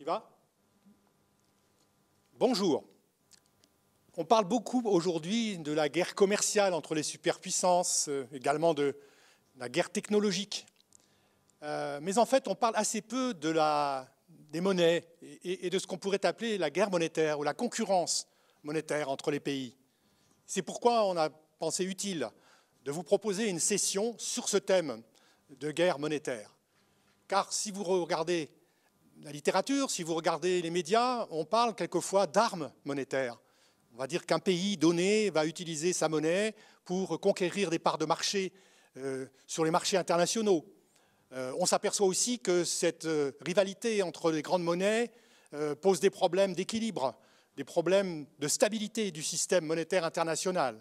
va? Bonjour. On parle beaucoup aujourd'hui de la guerre commerciale entre les superpuissances, également de la guerre technologique. Mais en fait, on parle assez peu des monnaies et de ce qu'on pourrait appeler la guerre monétaire ou la concurrence monétaire entre les pays. C'est pourquoi on a pensé utile de vous proposer une session sur ce thème de guerre monétaire. Car si vous regardez la littérature, si vous regardez les médias, on parle quelquefois d'armes monétaires. On va dire qu'un pays donné va utiliser sa monnaie pour conquérir des parts de marché sur les marchés internationaux. On s'aperçoit aussi que cette rivalité entre les grandes monnaies pose des problèmes d'équilibre, des problèmes de stabilité du système monétaire international.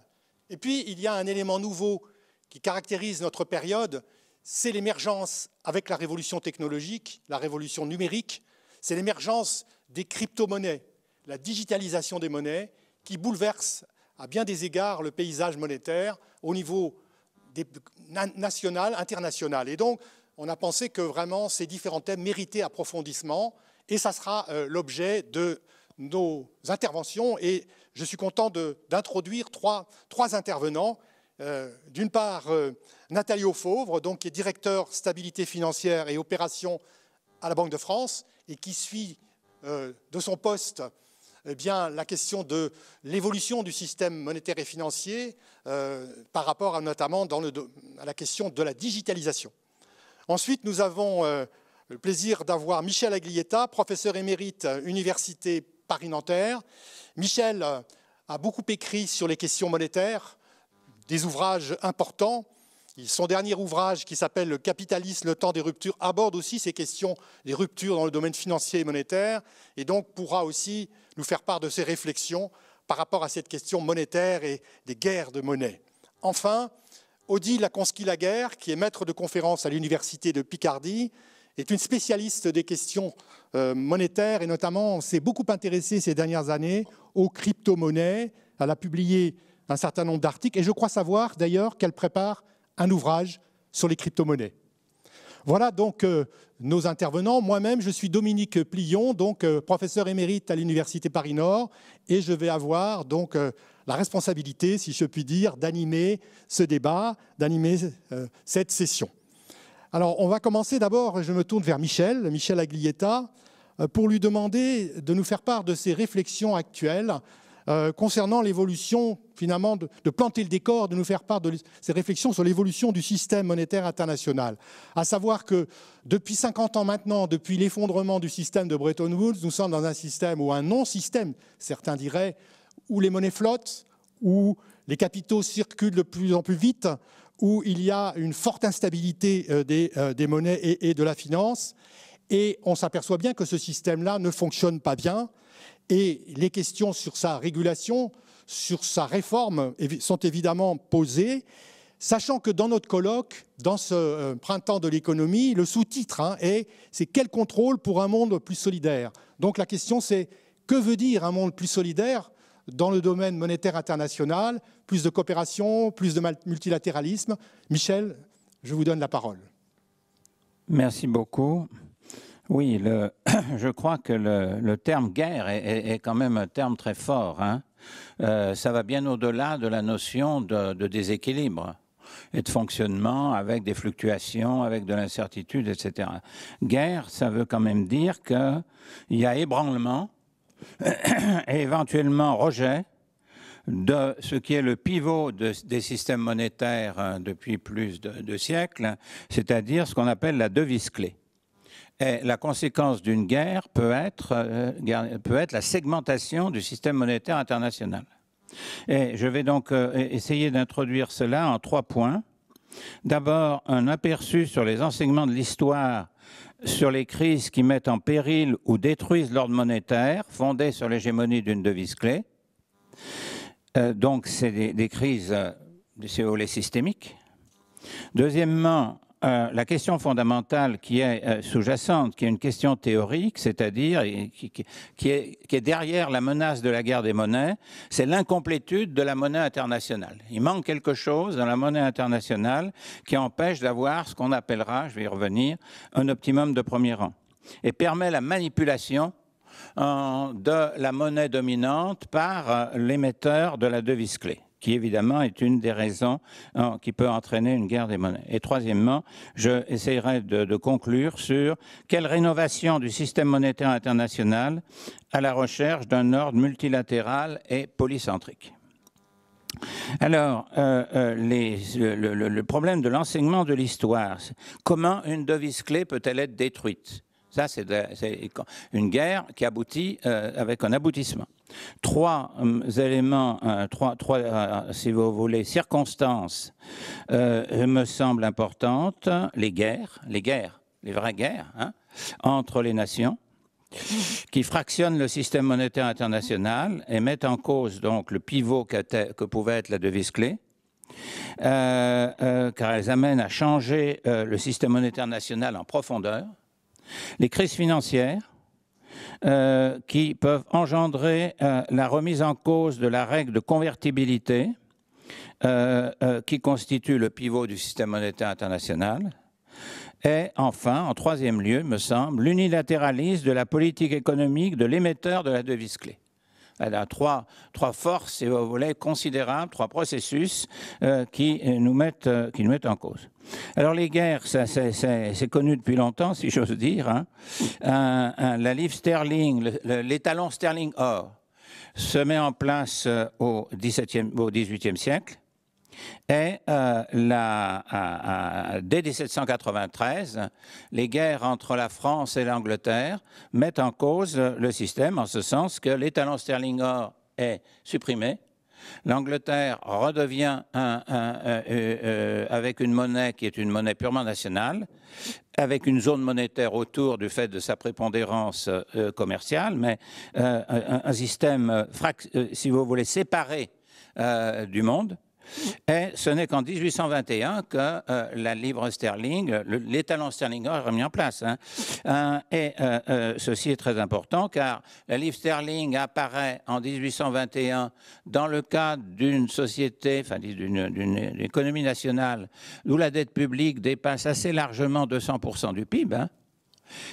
Et puis, il y a un élément nouveau qui caractérise notre période, c'est l'émergence, avec la révolution technologique, la révolution numérique, c'est l'émergence des crypto-monnaies, la digitalisation des monnaies qui bouleverse à bien des égards le paysage monétaire au niveau national, international. Et donc, on a pensé que vraiment ces différents thèmes méritaient approfondissement et ça sera l'objet de nos interventions. Et je suis content d'introduire trois intervenants. D'une part, Nathalie Auffauvre, donc, qui est directeur stabilité financière et opérations à la Banque de France et qui suit de son poste la question de l'évolution du système monétaire et financier par rapport notamment à la question de la digitalisation. Ensuite, nous avons le plaisir d'avoir Michel Aglietta, professeur émérite Université Paris-Nanterre. Michel a beaucoup écrit sur les questions monétaires, des ouvrages importants. Son dernier ouvrage, qui s'appelle « Le capitalisme, le temps des ruptures », aborde aussi ces questions des ruptures dans le domaine financier et monétaire, et donc pourra aussi nous faire part de ses réflexions par rapport à cette question monétaire et des guerres de monnaie. Enfin, Odile Lakonski-Laguerre, qui est maître de conférence à l'Université de Picardie, est une spécialiste des questions monétaires et notamment s'est beaucoup intéressée ces dernières années aux crypto-monnaies. Elle a publié un certain nombre d'articles et je crois savoir d'ailleurs qu'elle prépare un ouvrage sur les crypto-monnaies. Voilà donc nos intervenants. Moi-même, je suis Dominique Plion, donc professeur émérite à l'Université Paris-Nord et je vais avoir donc la responsabilité, si je puis dire, d'animer ce débat, d'animer cette session. Alors, on va commencer d'abord, je me tourne vers Michel Aglietta, pour lui demander de nous faire part de ses réflexions actuelles concernant l'évolution, finalement, de planter le décor, de nous faire part de ses réflexions sur l'évolution du système monétaire international. À savoir que depuis 50 ans maintenant, depuis l'effondrement du système de Bretton Woods, nous sommes dans un système ou un non-système, certains diraient, où les monnaies flottent, où les capitaux circulent de plus en plus vite, où il y a une forte instabilité des monnaies et de la finance. Et on s'aperçoit bien que ce système-là ne fonctionne pas bien. Et les questions sur sa régulation, sur sa réforme sont évidemment posées, sachant que dans notre colloque, dans ce printemps de l'économie, le sous-titre c'est « Quel contrôle pour un monde plus solidaire ?» Donc la question c'est « Que veut dire un monde plus solidaire ?» dans le domaine monétaire international, plus de coopération, plus de multilatéralisme. Michel, je vous donne la parole. Merci beaucoup. Oui, je crois que le terme guerre est quand même un terme très fort. Ça va bien au-delà de la notion de déséquilibre et de fonctionnement avec des fluctuations, avec de l'incertitude, etc. Guerre, ça veut quand même dire qu'il y a ébranlement et éventuellement rejet de ce qui est le pivot des systèmes monétaires depuis plus de siècles, c'est-à-dire ce qu'on appelle la devise clé. Et la conséquence d'une guerre peut être la segmentation du système monétaire international. Et je vais donc essayer d'introduire cela en 3 points. D'abord, un aperçu sur les enseignements de l'histoire sur les crises qui mettent en péril ou détruisent l'ordre monétaire fondé sur l'hégémonie d'une devise clé. Donc, c'est des crises, si vous voulez, systémiques. Deuxièmement, la question fondamentale qui est sous-jacente, qui est une question théorique, c'est-à-dire qui est derrière la menace de la guerre des monnaies, c'est l'incomplétude de la monnaie internationale. Il manque quelque chose dans la monnaie internationale qui empêche d'avoir ce qu'on appellera, je vais y revenir, un optimum de premier rang. et permet la manipulation de la monnaie dominante par l'émetteur de la devise clé, qui évidemment est une des raisons qui peut entraîner une guerre des monnaies. Et troisièmement, je essaierai de conclure sur quelle rénovation du système monétaire international à la recherche d'un ordre multilatéral et polycentrique. Alors, le problème de l'enseignement de l'histoire, comment une devise clé peut-elle être détruite? Ça, c'est une guerre qui aboutit avec un aboutissement. Trois éléments, si vous voulez, circonstances me semblent importantes. Les vraies guerres, hein, entre les nations, qui fractionnent le système monétaire international et mettent en cause donc le pivot que pouvait être la devise clé, car elles amènent à changer le système monétaire national en profondeur. Les crises financières qui peuvent engendrer la remise en cause de la règle de convertibilité qui constitue le pivot du système monétaire international. Et enfin, en troisième lieu, me semble, l'unilatéralisme de la politique économique de l'émetteur de la devise clé. Elle a trois forces, si vous voulez, considérables, trois processus qui nous mettent en cause. Alors les guerres, c'est connu depuis longtemps, si j'ose dire. Hein. La livre sterling, l'étalon sterling or, se met en place au XVIIIe siècle. Et dès 1793, les guerres entre la France et l'Angleterre mettent en cause le système, en ce sens que l'étalon sterling or est supprimé. L'Angleterre redevient avec une monnaie qui est une monnaie purement nationale, avec une zone monétaire autour du fait de sa prépondérance commerciale, mais un système, si vous voulez, séparé du monde. Et ce n'est qu'en 1821 que la livre sterling, l'étalon sterling or est remis en place. Hein. Ceci est très important car la livre sterling apparaît en 1821 dans le cadre d'une société, enfin d'une économie nationale où la dette publique dépasse assez largement 200% du PIB. Hein.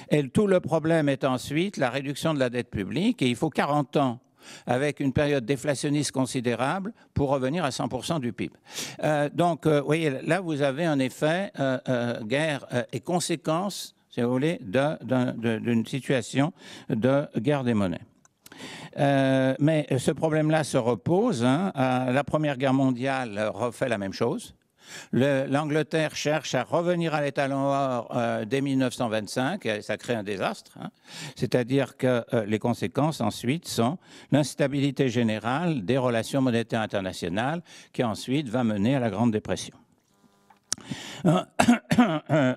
Et tout le problème est ensuite la réduction de la dette publique et il faut 40 ans avec une période déflationniste considérable pour revenir à 100% du PIB. Donc, vous voyez, là, vous avez un effet guerre et conséquence, si vous voulez, d'une situation de guerre des monnaies. Mais ce problème-là se repose. Hein, la Première Guerre mondiale refait la même chose. L'Angleterre cherche à revenir à l'étalon or dès 1925 et ça crée un désastre. Hein. C'est-à-dire que les conséquences ensuite sont l'instabilité générale des relations monétaires internationales qui ensuite va mener à la Grande Dépression.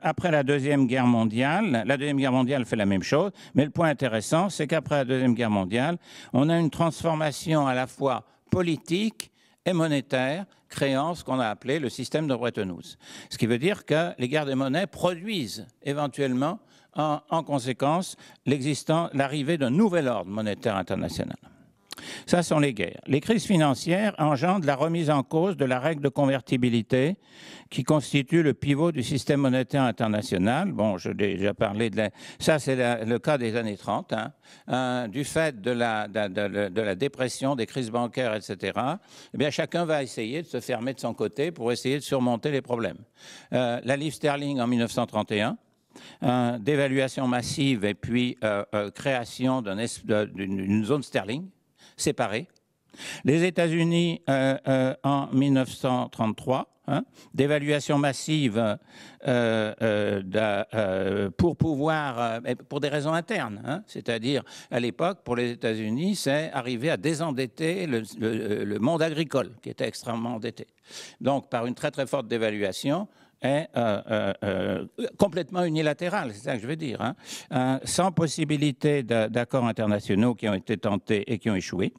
Après la Deuxième Guerre mondiale fait la même chose, mais le point intéressant, c'est qu'après la Deuxième Guerre mondiale, on a une transformation à la fois politique et monétaire, créant ce qu'on a appelé le système de Bretton Woods. Ce qui veut dire que les guerres des monnaies produisent éventuellement, en conséquence, l'arrivée d'un nouvel ordre monétaire international. Ça sont les guerres. Les crises financières engendrent la remise en cause de la règle de convertibilité qui constitue le pivot du système monétaire international. Bon, j'ai déjà parlé de ça, c'est le cas des années 30, hein, du fait de la dépression, des crises bancaires, etc. Eh bien, chacun va essayer de se fermer de son côté pour essayer de surmonter les problèmes. La livre sterling en 1931, dévaluation massive et puis création d'une zone sterling séparée. Les États-Unis en 1933, hein, dévaluation massive pour pouvoir, pour des raisons internes, hein, c'est-à-dire à l'époque pour les États-Unis, c'est arriver à désendetter le monde agricole qui était extrêmement endetté. Donc par une très très forte dévaluation est complètement unilatérale, c'est ça que je veux dire, hein, sans possibilité d'accords internationaux qui ont été tentés et qui ont échoué.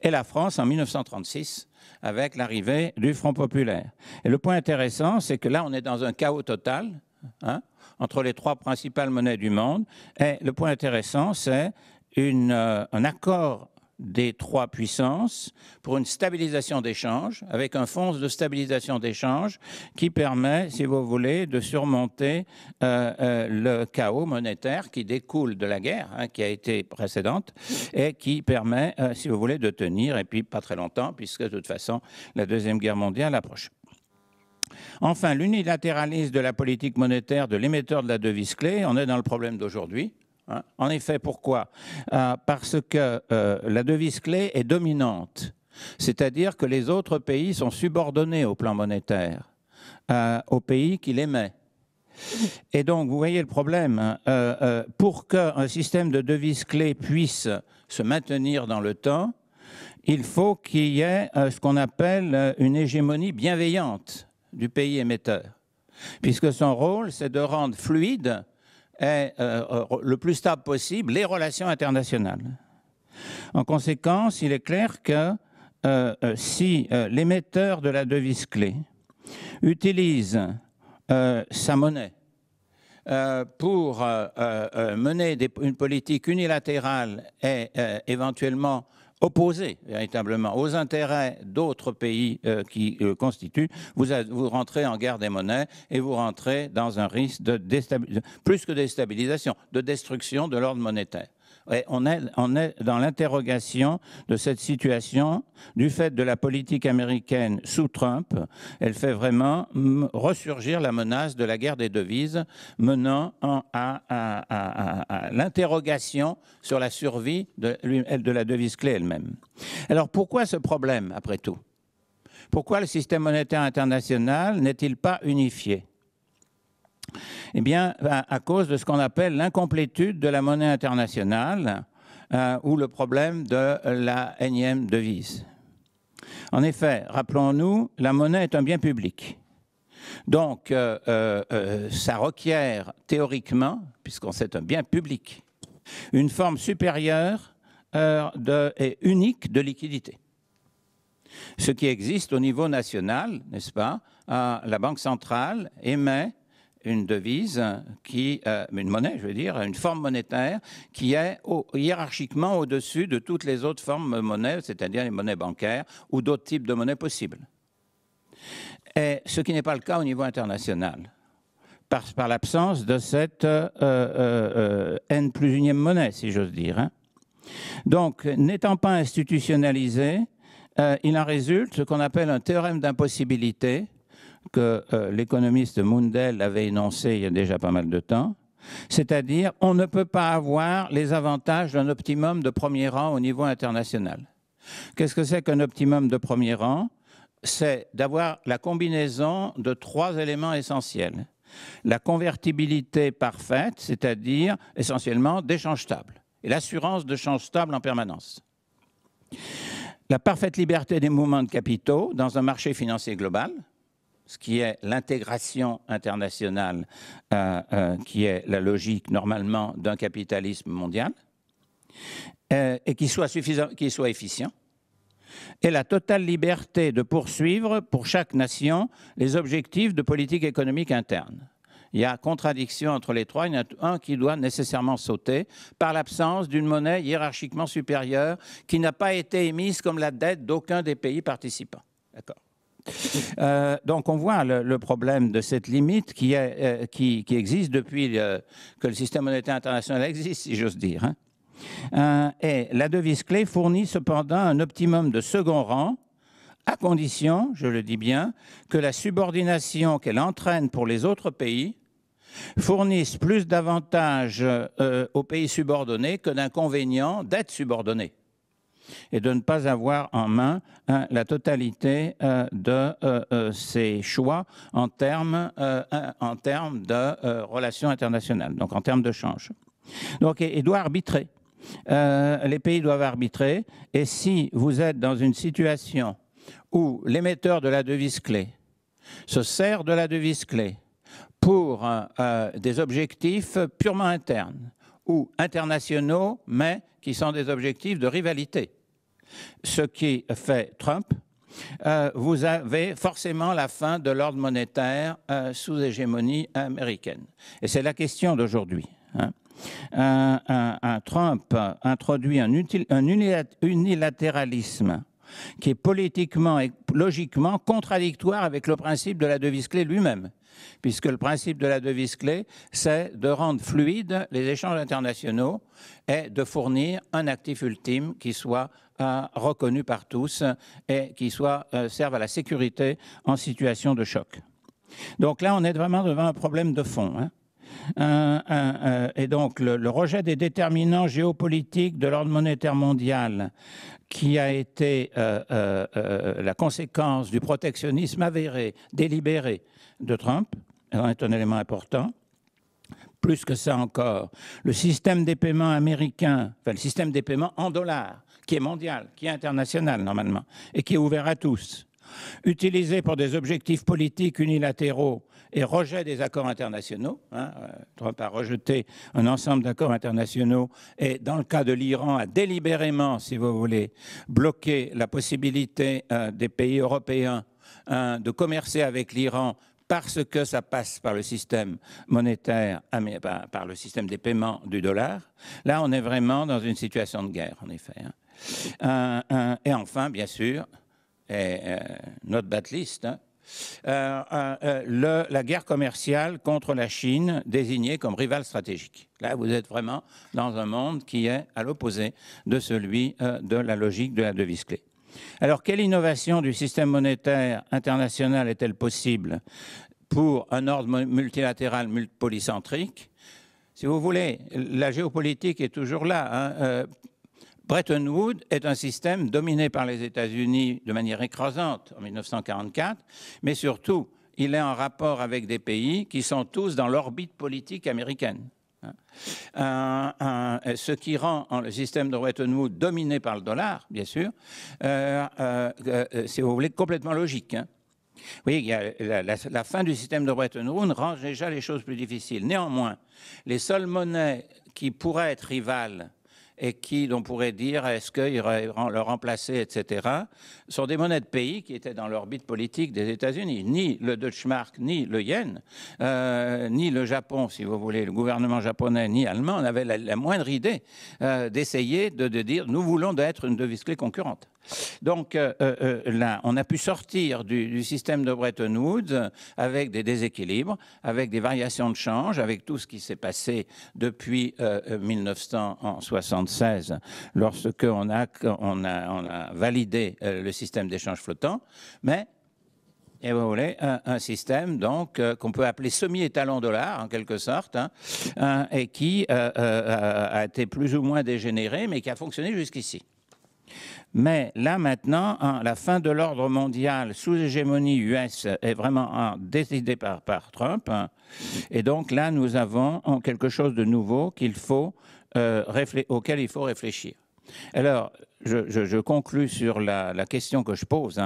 Et la France en 1936 avec l'arrivée du Front populaire. Et le point intéressant, c'est que là, on est dans un chaos total, hein, entre les trois principales monnaies du monde. Et le point intéressant, c'est un accord des trois puissances pour une stabilisation d'échange, avec un fonds de stabilisation d'échange qui permet, si vous voulez, de surmonter le chaos monétaire qui découle de la guerre, hein, qui a été précédente, et qui permet, si vous voulez, de tenir, et puis pas très longtemps, puisque de toute façon, la Deuxième Guerre mondiale approche. Enfin, l'unilatéralisme de la politique monétaire de l'émetteur de la devise clé, on est dans le problème d'aujourd'hui. Hein. En effet, pourquoi? Parce que la devise clé est dominante, c'est-à-dire que les autres pays sont subordonnés au plan monétaire, au pays qui l'émet. Et donc, vous voyez le problème, pour qu'un système de devise clé puisse se maintenir dans le temps, il faut qu'il y ait ce qu'on appelle une hégémonie bienveillante du pays émetteur, puisque son rôle, c'est de rendre fluide et le plus stable possible les relations internationales. En conséquence, il est clair que si l'émetteur de la devise clé utilise sa monnaie pour mener une politique unilatérale et éventuellement opposée véritablement aux intérêts d'autres pays qui constituent, vous rentrez en guerre des monnaies et vous rentrez dans un risque de déstabilisation, plus que déstabilisation, de destruction de l'ordre monétaire. Et on est dans l'interrogation de cette situation du fait de la politique américaine sous Trump. Elle fait vraiment ressurgir la menace de la guerre des devises, menant à l'interrogation sur la survie de la devise clé elle-même. Alors pourquoi ce problème, après tout? Pourquoi le système monétaire international n'est-il pas unifié? Eh bien, à cause de ce qu'on appelle l'incomplétude de la monnaie internationale ou le problème de la énième devise. En effet, rappelons-nous, la monnaie est un bien public. Donc, ça requiert théoriquement, puisqu'on sait un bien public, une forme supérieure et unique de liquidité. Ce qui existe au niveau national, n'est-ce pas? La Banque centrale émet une devise, une monnaie, je veux dire, une forme monétaire qui est hiérarchiquement au-dessus de toutes les autres formes de monnaie, c'est-à-dire les monnaies bancaires ou d'autres types de monnaies possibles. Et ce qui n'est pas le cas au niveau international, par l'absence de cette N+1e monnaie, si j'ose dire. Hein. Donc, n'étant pas institutionnalisé, il en résulte ce qu'on appelle un théorème d'impossibilité, que l'économiste Mundell avait énoncé il y a déjà pas mal de temps, c'est-à-dire on ne peut pas avoir les avantages d'un optimum de premier rang au niveau international. Qu'est-ce que c'est qu'un optimum de premier rang? C'est d'avoir la combinaison de trois éléments essentiels. La convertibilité parfaite, c'est-à-dire essentiellement d'échange stable, et l'assurance de change stable en permanence. La parfaite liberté des mouvements de capitaux dans un marché financier global, ce qui est l'intégration internationale, qui est la logique normalement d'un capitalisme mondial, et qui soit efficient, et la totale liberté de poursuivre pour chaque nation les objectifs de politique économique interne. Il y a contradiction entre les trois, il y en a un qui doit nécessairement sauter par l'absence d'une monnaie hiérarchiquement supérieure qui n'a pas été émise comme la dette d'aucun des pays participants. D'accord. Donc on voit le problème de cette limite qui existe depuis que le système monétaire international existe, si j'ose dire. Hein. Et la devise clé fournit cependant un optimum de second rang, à condition, je le dis bien, que la subordination qu'elle entraîne pour les autres pays fournisse plus d'avantages aux pays subordonnés que d'inconvénients d'être subordonnés, et de ne pas avoir en main la totalité de ses choix en termes de relations internationales, donc en termes de change. Donc, il doit arbitrer. Les pays doivent arbitrer, et si vous êtes dans une situation où l'émetteur de la devise clé se sert de la devise clé pour des objectifs purement internes ou internationaux, mais qui sont des objectifs de rivalité, ce qui fait Trump, vous avez forcément la fin de l'ordre monétaire sous hégémonie américaine. Et c'est la question d'aujourd'hui. Hein. Trump introduit un unilatéralisme qui est politiquement et logiquement contradictoire avec le principe de la devise clé lui-même, puisque le principe de la devise clé, c'est de rendre fluides les échanges internationaux et de fournir un actif ultime qui soit reconnu par tous et qui serve à la sécurité en situation de choc. Donc là, on est vraiment devant un problème de fond, hein. Et donc, le rejet des déterminants géopolitiques de l'ordre monétaire mondial, qui a été la conséquence du protectionnisme avéré, délibéré de Trump, est un élément important. Plus que ça encore, le système des paiements américains, enfin le système des paiements en dollars, qui est mondial, qui est international normalement, et qui est ouvert à tous, utilisé pour des objectifs politiques unilatéraux et rejet des accords internationaux. Trump a rejeté un ensemble d'accords internationaux et, dans le cas de l'Iran, a délibérément, si vous voulez, bloqué la possibilité des pays européens de commercer avec l'Iran parce que ça passe par le système monétaire, par le système des paiements du dollar. Là, on est vraiment dans une situation de guerre, en effet. Et enfin, bien sûr, notre batlist, la guerre commerciale contre la Chine, désignée comme rival stratégique. Là, vous êtes vraiment dans un monde qui est à l'opposé de celui de la logique de la devise clé. Alors, quelle innovation du système monétaire international est-elle possible pour un ordre multilatéral polycentrique? Si vous voulez, la géopolitique est toujours là. Bretton Woods est un système dominé par les États-Unis de manière écrasante en 1944, mais surtout, il est en rapport avec des pays qui sont tous dans l'orbite politique américaine. Ce qui rend le système de Bretton Woods dominé par le dollar, bien sûr, si vous voulez, complètement logique. Oui, il y a la fin du système de Bretton Woods rend déjà les choses plus difficiles. Néanmoins, les seules monnaies qui pourraient être rivales et qui, on pourrait dire, est-ce qu'ils le remplacer, etc., sont des monnaies de pays qui étaient dans l'orbite politique des États-Unis. Ni le Deutschmark, ni le yen, ni le Japon, si vous voulez, le gouvernement japonais, ni allemand, n'avaient la moindre idée d'essayer de dire « nous voulons être une devise clé concurrente ». Donc là, on a pu sortir du système de Bretton Woods avec des déséquilibres, avec des variations de change, avec tout ce qui s'est passé depuis 1976, lorsque on a validé le système d'échange flottant, mais et vous voulez, un système donc qu'on peut appeler semi-étalon dollar en quelque sorte, et qui a été plus ou moins dégénéré, mais qui a fonctionné jusqu'ici. Mais là, maintenant, la fin de l'ordre mondial sous hégémonie US est vraiment décidée par Trump. Et donc là, nous avons quelque chose de nouveau auquel il faut réfléchir. Alors, je conclus sur la question que je pose.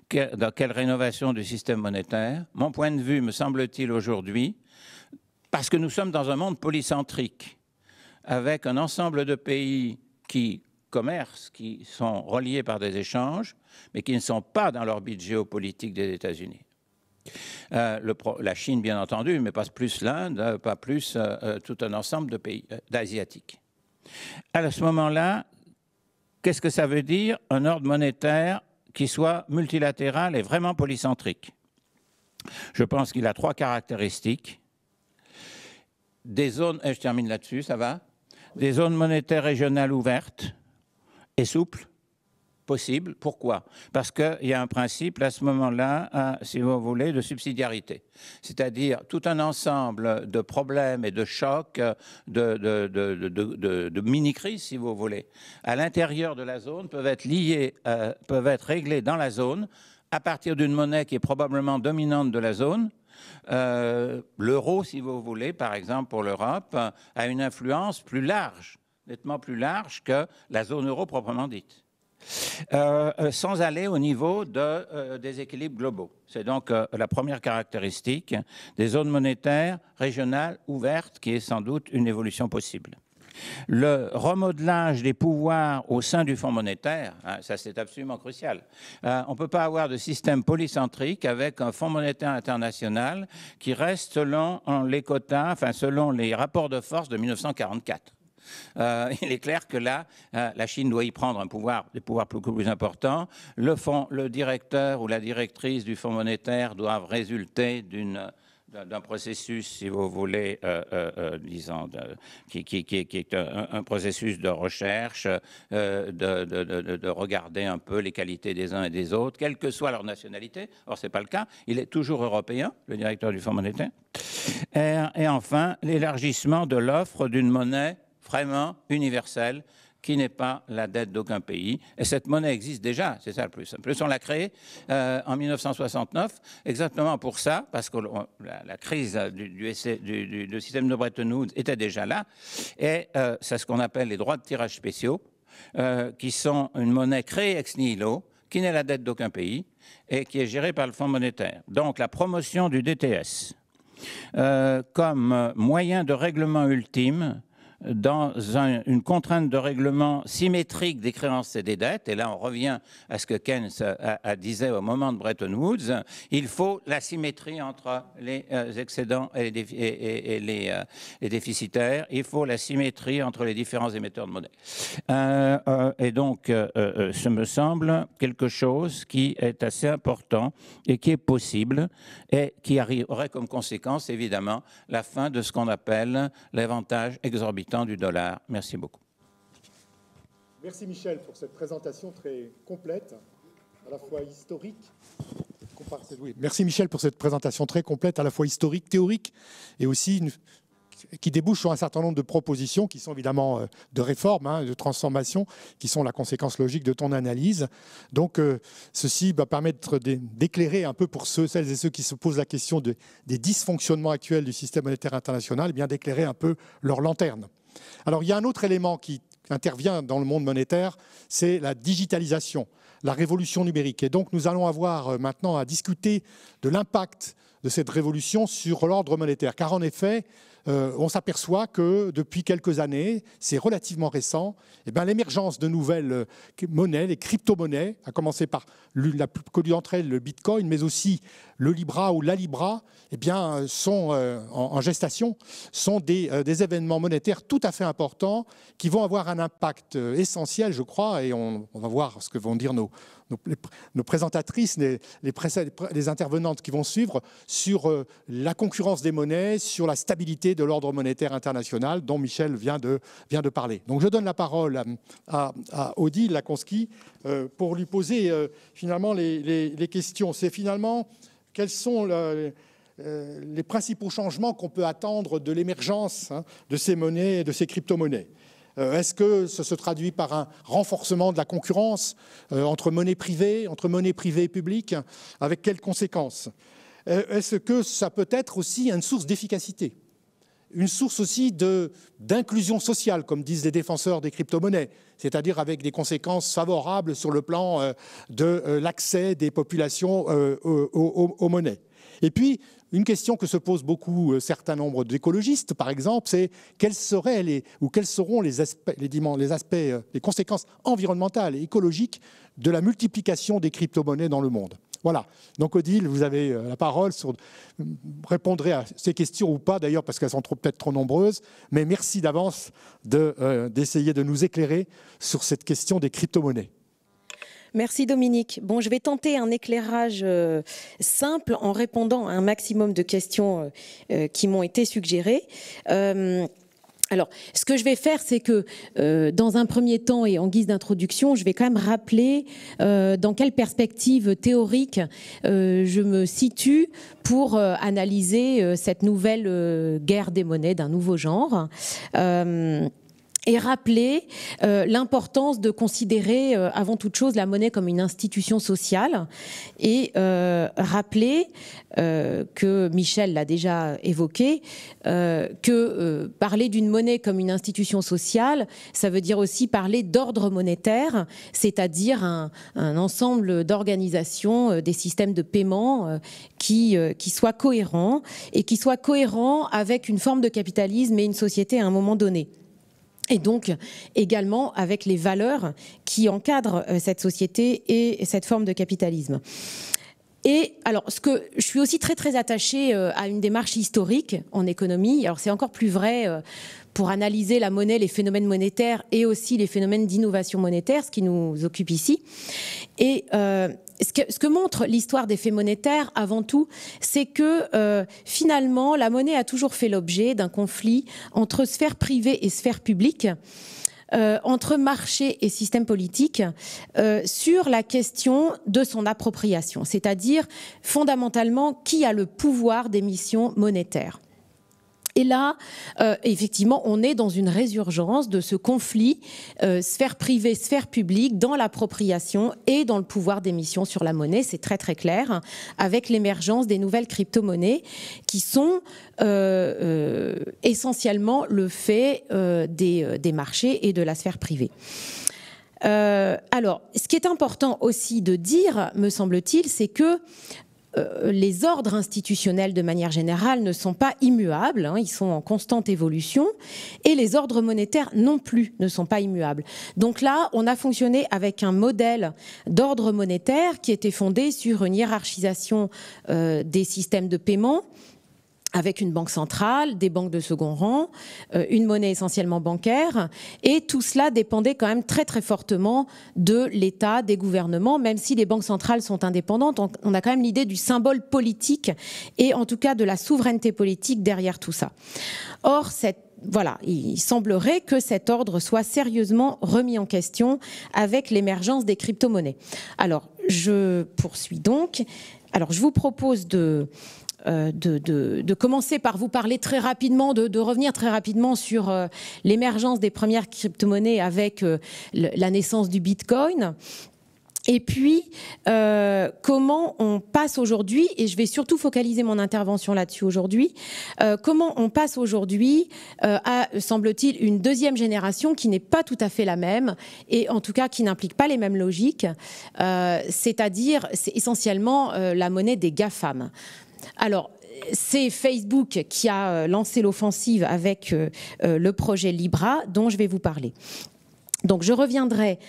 Dans quelle rénovation du système monétaire? Mon point de vue, me semble-t-il aujourd'hui, parce que nous sommes dans un monde polycentrique, avec un ensemble de pays qui sont reliés par des échanges, mais qui ne sont pas dans l'orbite géopolitique des États-Unis. La Chine, bien entendu, mais pas plus l'Inde, pas plus tout un ensemble de pays asiatiques. À ce moment-là, qu'est-ce que ça veut dire un ordre monétaire qui soit multilatéral et vraiment polycentrique? Je pense qu'il a 3 caractéristiques. Des zones, et je termine là-dessus, ça va? Des zones monétaires régionales ouvertes et souple, possible. Pourquoi? Parce qu'il y a un principe, à ce moment-là, si vous voulez, de subsidiarité. C'est-à-dire tout un ensemble de problèmes et de chocs, de mini-crises, si vous voulez, à l'intérieur de la zone, peuvent être réglés dans la zone à partir d'une monnaie qui est probablement dominante de la zone. L'euro, si vous voulez, par exemple, pour l'Europe, a une influence plus large, nettement plus large que la zone euro proprement dite, sans aller au niveau des équilibres globaux. C'est donc la première caractéristique des zones monétaires régionales ouvertes qui est sans doute une évolution possible. Le remodelage des pouvoirs au sein du Fonds monétaire, hein, ça c'est absolument crucial. On ne peut pas avoir de système polycentrique avec un Fonds monétaire international qui reste selon les quotas, enfin selon les rapports de force de 1944. Il est clair que là, la Chine doit y prendre des pouvoirs beaucoup plus importants. Le directeur ou la directrice du Fonds monétaire doivent résulter d'un processus, si vous voulez, disons, qui est un processus de recherche, de regarder un peu les qualités des uns et des autres, quelle que soit leur nationalité. Or, ce n'est pas le cas. Il est toujours européen, le directeur du Fonds monétaire. Et enfin, l'élargissement de l'offre d'une monnaie vraiment universelle, qui n'est pas la dette d'aucun pays. Et cette monnaie existe déjà, c'est ça le plus. En plus, on l'a créée en 1969, exactement pour ça, parce que la crise du système de Bretton Woods était déjà là. Et c'est ce qu'on appelle les droits de tirage spéciaux, qui sont une monnaie créée ex nihilo, qui n'est la dette d'aucun pays, et qui est gérée par le Fonds monétaire. Donc, la promotion du DTS comme moyen de règlement ultime dans une contrainte de règlement symétrique des créances et des dettes, et là on revient à ce que Keynes disait au moment de Bretton Woods, il faut la symétrie entre les excédents et les déficitaires, il faut la symétrie entre les différents émetteurs de monnaie. Et donc, ce me semble quelque chose qui est assez important et qui est possible et qui aurait comme conséquence, évidemment, la fin de ce qu'on appelle l'avantage exorbitant du dollar. Merci beaucoup. Merci Michel pour cette présentation très complète, à la fois historique. Merci Michel pour cette présentation très complète, à la fois historique, théorique, et aussi qui débouche sur un certain nombre de propositions qui sont évidemment de réforme, de transformation, qui sont la conséquence logique de ton analyse. Donc, ceci va permettre d'éclairer un peu pour celles et ceux qui se posent la question des dysfonctionnements actuels du système monétaire international, bien d'éclairer un peu leur lanterne. Alors, il y a un autre élément qui intervient dans le monde monétaire, c'est la digitalisation, la révolution numérique. Et donc, nous allons avoir maintenant à discuter de l'impact de cette révolution sur l'ordre monétaire. Car en effet, on s'aperçoit que depuis quelques années, c'est relativement récent, l'émergence de nouvelles monnaies, les crypto-monnaies, à commencer par la plus connue d'entre elles, le Bitcoin, mais aussi le Libra ou la Libra, sont en gestation, sont des événements monétaires tout à fait importants qui vont avoir un impact essentiel, je crois, et on va voir ce que vont dire nos présentatrices, les intervenantes qui vont suivre, sur la concurrence des monnaies, sur la stabilité de l'ordre monétaire international dont Michel vient de parler. Donc je donne la parole à Odile Lakonski pour lui poser finalement les questions. C'est finalement quels sont les principaux changements qu'on peut attendre de l'émergence de ces monnaies et de ces crypto-monnaies. Est-ce que ça se traduit par un renforcement de la concurrence entre monnaie privée et publique? Avec quelles conséquences? Est-ce que ça peut être aussi une source d'efficacité? Une source aussi d'inclusion sociale, comme disent les défenseurs des crypto-monnaies, c'est-à-dire avec des conséquences favorables sur le plan de l'accès des populations aux monnaies. Et puis, une question que se posent beaucoup un certain nombre d'écologistes, par exemple, c'est quelles seront les conséquences environnementales et écologiques de la multiplication des crypto-monnaies dans le monde. Voilà. Donc Odile, vous avez la parole. Répondrez à ces questions ou pas, d'ailleurs, parce qu'elles sont peut-être trop nombreuses. Mais merci d'avance d'essayer de nous éclairer sur cette question des crypto-monnaies. Merci Dominique. Bon, je vais tenter un éclairage simple en répondant à un maximum de questions qui m'ont été suggérées. Alors, ce que je vais faire, c'est que dans un premier temps et en guise d'introduction, je vais quand même rappeler dans quelle perspective théorique je me situe pour analyser cette nouvelle guerre des monnaies d'un nouveau genre. Et rappeler l'importance de considérer avant toute chose la monnaie comme une institution sociale et rappeler que Michel l'a déjà évoqué, que parler d'une monnaie comme une institution sociale, ça veut dire aussi parler d'ordre monétaire, c'est-à-dire un ensemble d'organisations, des systèmes de paiement qui soient cohérents et qui soient cohérents avec une forme de capitalisme et une société à un moment donné. et donc également avec les valeurs qui encadrent cette société et cette forme de capitalisme. Et alors, je suis aussi très attachée à une démarche historique en économie. Alors c'est encore plus vrai pour analyser la monnaie, les phénomènes monétaires et aussi les phénomènes d'innovation monétaire, ce qui nous occupe ici. Et ce que montre l'histoire des faits monétaires, avant tout, c'est que finalement, la monnaie a toujours fait l'objet d'un conflit entre sphère privée et sphère publique, entre marché et système politique, sur la question de son appropriation, c'est-à-dire fondamentalement qui a le pouvoir d'émission monétaire. Et là, effectivement, on est dans une résurgence de ce conflit sphère privée, sphère publique, dans l'appropriation et dans le pouvoir d'émission sur la monnaie. C'est très clair, avec l'émergence des nouvelles crypto-monnaies qui sont essentiellement le fait des marchés et de la sphère privée. Alors, ce qui est important aussi de dire, me semble-t-il, c'est que les ordres institutionnels, de manière générale, ne sont pas immuables, hein, ils sont en constante évolution, et les ordres monétaires non plus ne sont pas immuables. Donc là, on a fonctionné avec un modèle d'ordre monétaire qui était fondé sur une hiérarchisation des systèmes de paiement, avec une banque centrale, des banques de second rang, une monnaie essentiellement bancaire, et tout cela dépendait quand même très fortement de l'État, des gouvernements, même si les banques centrales sont indépendantes, on a quand même l'idée du symbole politique, et en tout cas de la souveraineté politique derrière tout ça. Or, voilà, il semblerait que cet ordre soit sérieusement remis en question avec l'émergence des crypto-monnaies. Alors, je poursuis donc. Alors, je vous propose de commencer par vous parler très rapidement, de revenir très rapidement sur l'émergence des premières crypto-monnaies avec la naissance du Bitcoin. Et puis, comment on passe aujourd'hui, et je vais surtout focaliser mon intervention là-dessus aujourd'hui, comment on passe aujourd'hui à, semble-t-il, une deuxième génération qui n'est pas tout à fait la même, et en tout cas qui n'implique pas les mêmes logiques, c'est-à-dire, c'est essentiellement la monnaie des GAFAM. Alors, c'est Facebook qui a lancé l'offensive avec le projet Libra, dont je vais vous parler. Donc, je reviendrai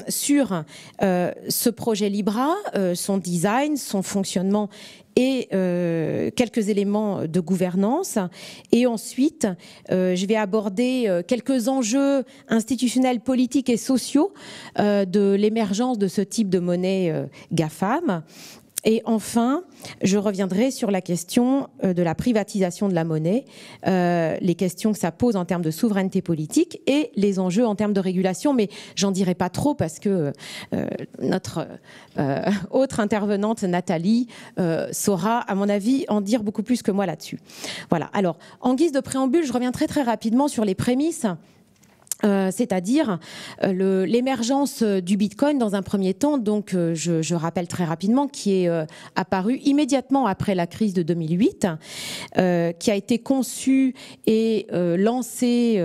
sur ce projet Libra, son design, son fonctionnement et quelques éléments de gouvernance. Et ensuite, je vais aborder quelques enjeux institutionnels, politiques et sociaux de l'émergence de ce type de monnaie GAFAM. Et enfin, je reviendrai sur la question de la privatisation de la monnaie, les questions que ça pose en termes de souveraineté politique et les enjeux en termes de régulation. Mais j'en dirai pas trop parce que notre autre intervenante, Nathalie, saura, à mon avis, en dire beaucoup plus que moi là-dessus. Voilà. Alors, en guise de préambule, je reviens très rapidement sur les prémices. C'est-à-dire l'émergence du Bitcoin dans un premier temps, donc je rappelle très rapidement, qui est apparu immédiatement après la crise de 2008, qui a été conçu et lancé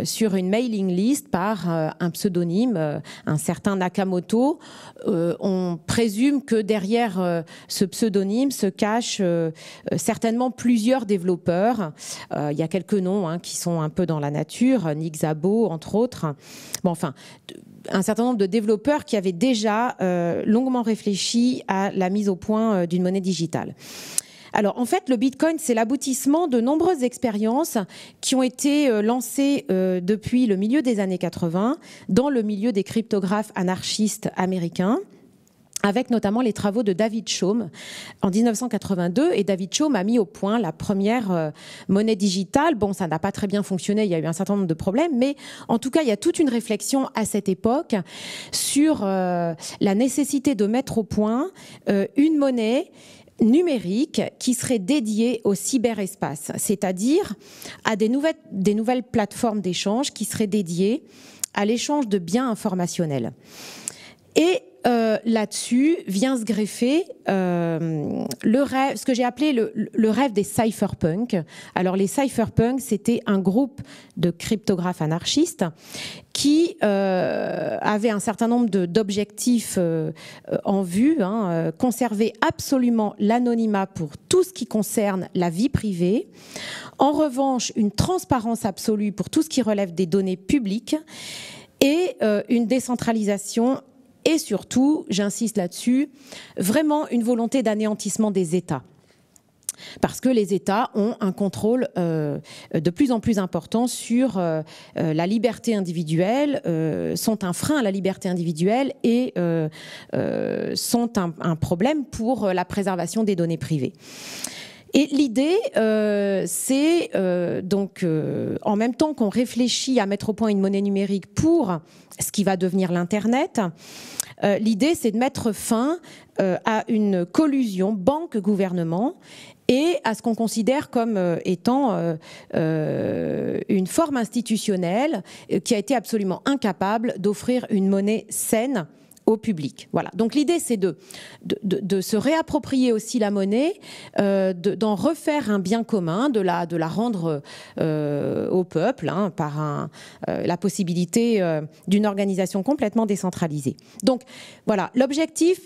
sur une mailing list par un pseudonyme, un certain Nakamoto. On présume que derrière ce pseudonyme se cachent certainement plusieurs développeurs. Il y a quelques noms qui sont un peu dans la nature, Nick Szabo, entre autres. Bon, enfin, un certain nombre de développeurs qui avaient déjà longuement réfléchi à la mise au point d'une monnaie digitale. Alors, en fait, le Bitcoin, c'est l'aboutissement de nombreuses expériences qui ont été lancées depuis le milieu des années 80 dans le milieu des cryptographes anarchistes américains, avec notamment les travaux de David Chaum en 1982. Et David Chaum a mis au point la première monnaie digitale. Bon, ça n'a pas très bien fonctionné, il y a eu un certain nombre de problèmes, mais en tout cas, il y a toute une réflexion à cette époque sur la nécessité de mettre au point une monnaie numérique qui serait dédiée au cyberespace, c'est-à-dire à des nouvelles plateformes d'échange qui seraient dédiées à l'échange de biens informationnels. Et là-dessus vient se greffer le rêve, ce que j'ai appelé le rêve des cypherpunks. Alors les cypherpunks, c'était un groupe de cryptographes anarchistes qui avaient un certain nombre d'objectifs en vue, conserver absolument l'anonymat pour tout ce qui concerne la vie privée. En revanche, une transparence absolue pour tout ce qui relève des données publiques et une décentralisation. Et surtout, j'insiste là-dessus, vraiment une volonté d'anéantissement des États. Parce que les États ont un contrôle de plus en plus important sur la liberté individuelle, sont un frein à la liberté individuelle et sont un problème pour la préservation des données privées. Et l'idée, c'est donc, en même temps qu'on réfléchit à mettre au point une monnaie numérique pour ce qui va devenir l'Internet, l'idée, c'est de mettre fin à une collusion banque-gouvernement et à ce qu'on considère comme étant une forme institutionnelle qui a été absolument incapable d'offrir une monnaie saine au public. Voilà. Donc l'idée, c'est de se réapproprier aussi la monnaie, d'en refaire un bien commun, de la rendre au peuple par la possibilité d'une organisation complètement décentralisée. Donc voilà, l'objectif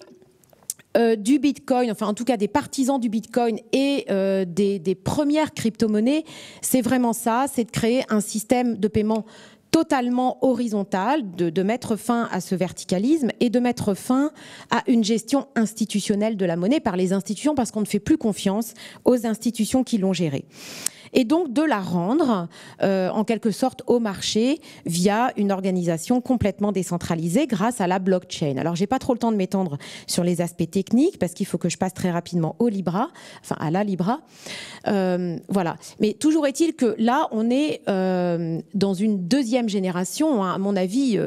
du Bitcoin, enfin en tout cas des partisans du Bitcoin et des premières crypto-monnaies, c'est vraiment ça, c'est de créer un système de paiement totalement horizontal, de mettre fin à ce verticalisme et de mettre fin à une gestion institutionnelle de la monnaie par les institutions, parce qu'on ne fait plus confiance aux institutions qui l'ont gérée. Et donc de la rendre en quelque sorte au marché via une organisation complètement décentralisée grâce à la blockchain. Alors j'ai pas trop le temps de m'étendre sur les aspects techniques parce qu'il faut que je passe très rapidement au Libra, enfin à la Libra. Voilà. Mais toujours est-il que là on est dans une deuxième génération. À mon avis,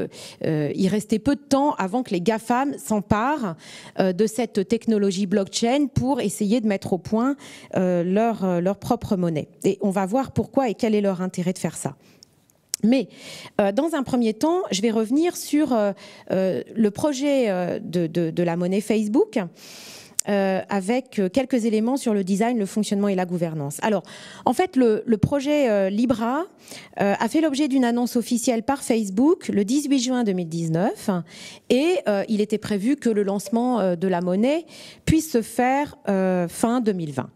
il restait peu de temps avant que les GAFAM s'emparent de cette technologie blockchain pour essayer de mettre au point leur propre monnaie. Et on va voir pourquoi et quel est leur intérêt de faire ça. Mais dans un premier temps, je vais revenir sur le projet de la monnaie Facebook avec quelques éléments sur le design, le fonctionnement et la gouvernance. Alors, en fait, le projet Libra a fait l'objet d'une annonce officielle par Facebook le 18 juin 2019 et il était prévu que le lancement de la monnaie puisse se faire fin 2020.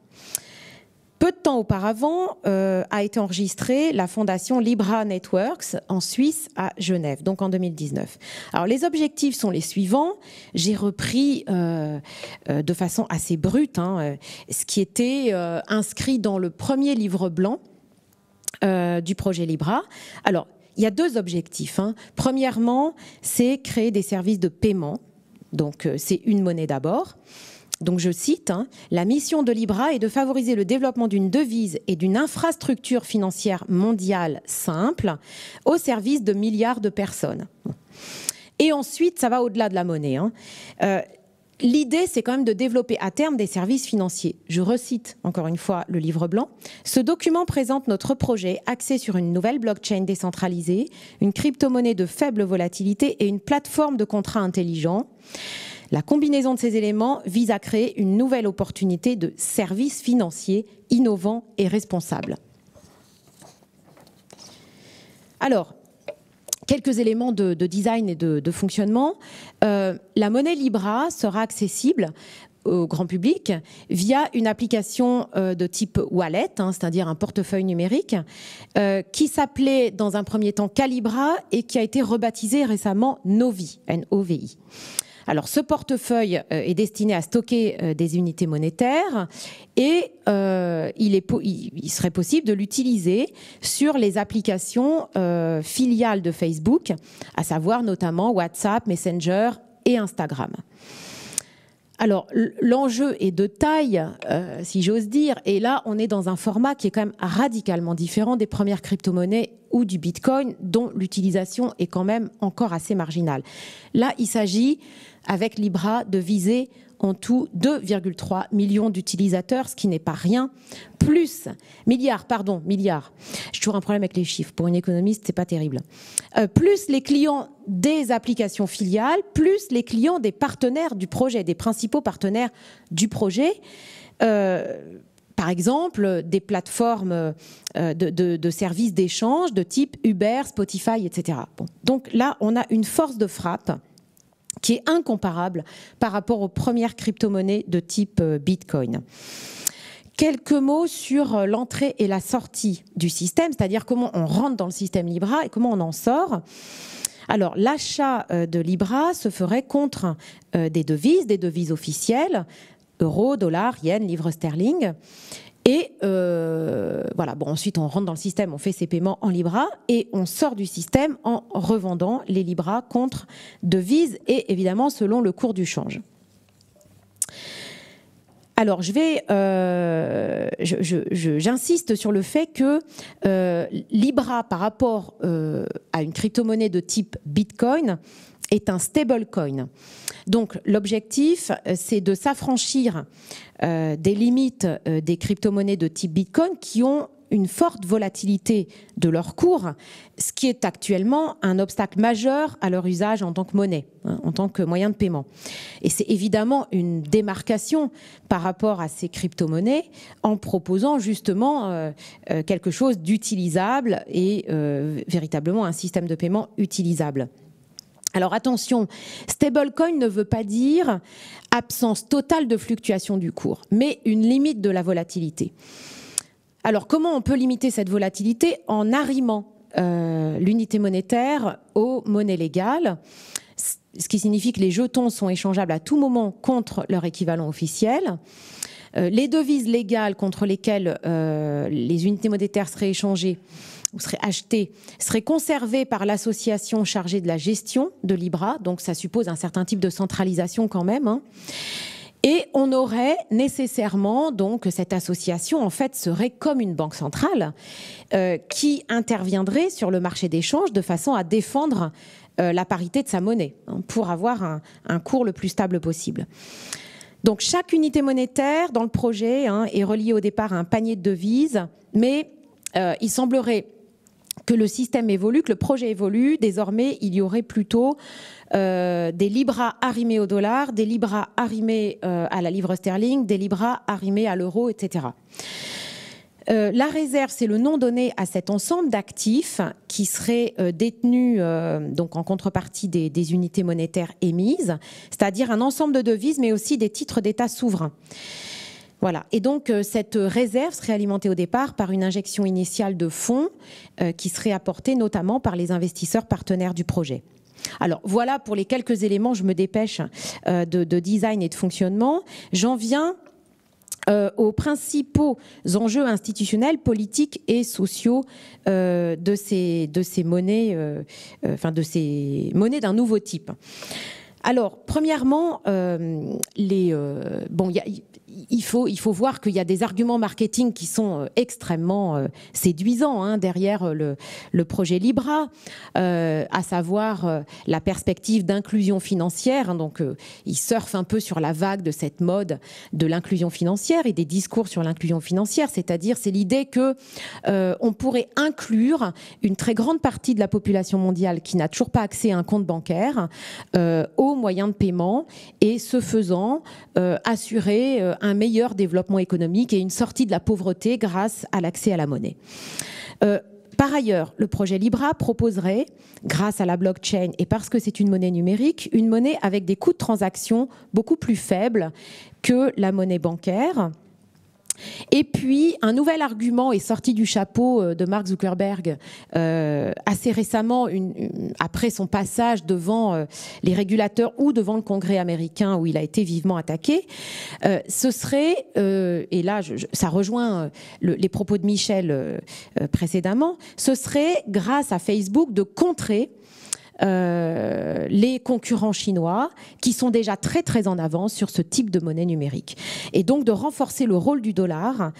Peu de temps auparavant a été enregistrée la fondation Libra Networks en Suisse à Genève, donc en 2019. Alors les objectifs sont les suivants. J'ai repris de façon assez brute ce qui était inscrit dans le premier livre blanc du projet Libra. Alors il y a deux objectifs. Premièrement, c'est créer des services de paiement. Donc c'est une monnaie d'abord. Donc je cite, la mission de Libra est de favoriser le développement d'une devise et d'une infrastructure financière mondiale simple au service de milliards de personnes. Et ensuite, ça va au-delà de la monnaie. L'idée, c'est quand même de développer à terme des services financiers. Je recite encore une fois le livre blanc. Ce document présente notre projet axé sur une nouvelle blockchain décentralisée, une crypto-monnaie de faible volatilité et une plateforme de contrats intelligents. La combinaison de ces éléments vise à créer une nouvelle opportunité de services financiers innovants et responsables. Alors, quelques éléments de design et de fonctionnement. La monnaie Libra sera accessible au grand public via une application de type wallet, c'est-à-dire un portefeuille numérique, qui s'appelait dans un premier temps Calibra et qui a été rebaptisé récemment Novi, N-O-V-I. Alors, ce portefeuille est destiné à stocker des unités monétaires et il serait possible de l'utiliser sur les applications filiales de Facebook, à savoir notamment WhatsApp, Messenger et Instagram. Alors, l'enjeu est de taille, si j'ose dire, et là, on est dans un format qui est quand même radicalement différent des premières crypto-monnaies ou du Bitcoin, dont l'utilisation est quand même encore assez marginale. Là, il s'agit, avec Libra, de viser en tout 2,3 millions d'utilisateurs, ce qui n'est pas rien, milliards. J'ai toujours un problème avec les chiffres. Pour une économiste, c'est pas terrible. Plus les clients des applications filiales, plus les clients des partenaires du projet, des principaux partenaires du projet. Par exemple, des plateformes de services d'échange de type Uber, Spotify, etc. Bon. Donc là, on a une force de frappe qui est incomparable par rapport aux premières crypto-monnaies de type Bitcoin. Quelques mots sur l'entrée et la sortie du système, c'est-à-dire comment on rentre dans le système Libra et comment on en sort. Alors, l'achat de Libra se ferait contre des devises officielles, euros, dollars, yens, livres sterling. Et voilà, bon, ensuite on rentre dans le système, on fait ses paiements en Libra et on sort du système en revendant les Libras contre devises et évidemment selon le cours du change. Alors, j'insiste sur le fait que Libra, par rapport à une crypto-monnaie de type Bitcoin, est un stablecoin. Donc, l'objectif, c'est de s'affranchir des limites des crypto-monnaies de type Bitcoin qui ont une forte volatilité de leur cours, ce qui est actuellement un obstacle majeur à leur usage en tant que monnaie, en tant que moyen de paiement. Et c'est évidemment une démarcation par rapport à ces crypto-monnaies en proposant justement quelque chose d'utilisable et véritablement un système de paiement utilisable. Alors attention, stablecoin ne veut pas dire absence totale de fluctuation du cours, mais une limite de la volatilité. Alors, comment on peut limiter cette volatilité? En arrimant l'unité monétaire aux monnaies légales, ce qui signifie que les jetons sont échangeables à tout moment contre leur équivalent officiel. Les devises légales contre lesquelles les unités monétaires seraient échangées ou seraient achetées seraient conservées par l'association chargée de la gestion de Libra, donc ça suppose un certain type de centralisation quand même, hein. Et on aurait nécessairement, donc cette association en fait serait comme une banque centrale qui interviendrait sur le marché d'échange de façon à défendre la parité de sa monnaie pour avoir un cours le plus stable possible. Donc chaque unité monétaire dans le projet est reliée au départ à un panier de devises, mais il semblerait que le système évolue, que le projet évolue. Désormais, il y aurait plutôt des Libras arrimés au dollar, des Libras arrimés à la livre sterling, des Libras arrimés à l'euro, etc. La réserve, c'est le nom donné à cet ensemble d'actifs qui seraient détenus donc en contrepartie des unités monétaires émises, c'est-à-dire un ensemble de devises, mais aussi des titres d'État souverains. Voilà. Et donc, cette réserve serait alimentée au départ par une injection initiale de fonds qui serait apportée notamment par les investisseurs partenaires du projet. Alors, voilà pour les quelques éléments, je me dépêche, de design et de fonctionnement. J'en viens aux principaux enjeux institutionnels, politiques et sociaux de ces monnaies, de ces monnaies d'un nouveau type. Alors, premièrement, il faut voir qu'il y a des arguments marketing qui sont extrêmement séduisants derrière le projet Libra, à savoir la perspective d'inclusion financière. Donc, ils surfent un peu sur la vague de cette mode de l'inclusion financière et des discours sur l'inclusion financière, c'est-à-dire c'est l'idée que on pourrait inclure une très grande partie de la population mondiale qui n'a toujours pas accès à un compte bancaire aux moyens de paiement et ce faisant assurer un meilleur développement économique et une sortie de la pauvreté grâce à l'accès à la monnaie. Par ailleurs, le projet Libra proposerait, grâce à la blockchain et parce que c'est une monnaie numérique, une monnaie avec des coûts de transaction beaucoup plus faibles que la monnaie bancaire. Et puis, un nouvel argument est sorti du chapeau de Mark Zuckerberg assez récemment, après son passage devant les régulateurs ou devant le Congrès américain où il a été vivement attaqué. Ce serait, et là ça rejoint les propos de Michel précédemment, ce serait grâce à Facebook de contrer les concurrents chinois qui sont déjà très très en avance sur ce type de monnaie numérique et donc de renforcer le rôle du dollar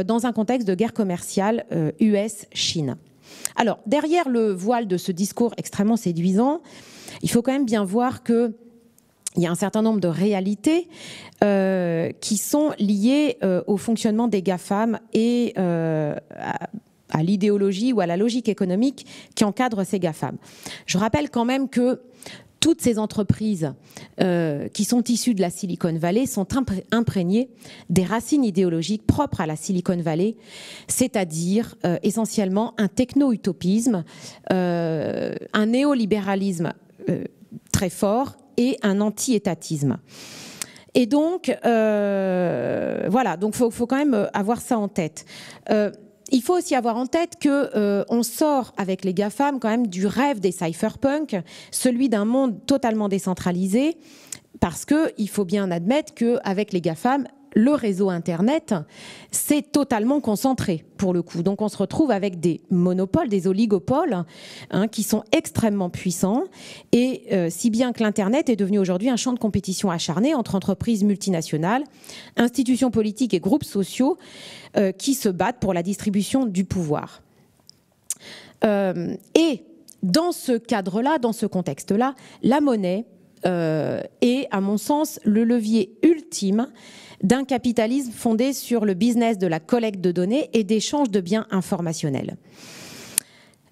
dans un contexte de guerre commerciale US-Chine. Alors derrière le voile de ce discours extrêmement séduisant, il faut quand même bien voir que il y a un certain nombre de réalités qui sont liées au fonctionnement des GAFAM et à l'idéologie ou à la logique économique qui encadre ces GAFAM. Je rappelle quand même que toutes ces entreprises qui sont issues de la Silicon Valley sont imprégnées des racines idéologiques propres à la Silicon Valley, c'est-à-dire essentiellement un techno-utopisme, un néolibéralisme très fort et un anti-étatisme. Et donc, voilà, donc faut quand même avoir ça en tête. Il faut aussi avoir en tête que on sort avec les GAFAM quand même du rêve des cypherpunks, celui d'un monde totalement décentralisé, parce que il faut bien admettre qu'avec les GAFAM, le réseau Internet s'est totalement concentré pour le coup. Donc on se retrouve avec des monopoles, des oligopoles qui sont extrêmement puissants et si bien que l'Internet est devenu aujourd'hui un champ de compétition acharné entre entreprises multinationales, institutions politiques et groupes sociaux qui se battent pour la distribution du pouvoir. Et dans ce cadre-là, dans ce contexte-là, la monnaie est, à mon sens, le levier ultime d'un capitalisme fondé sur le business de la collecte de données et d'échange de biens informationnels.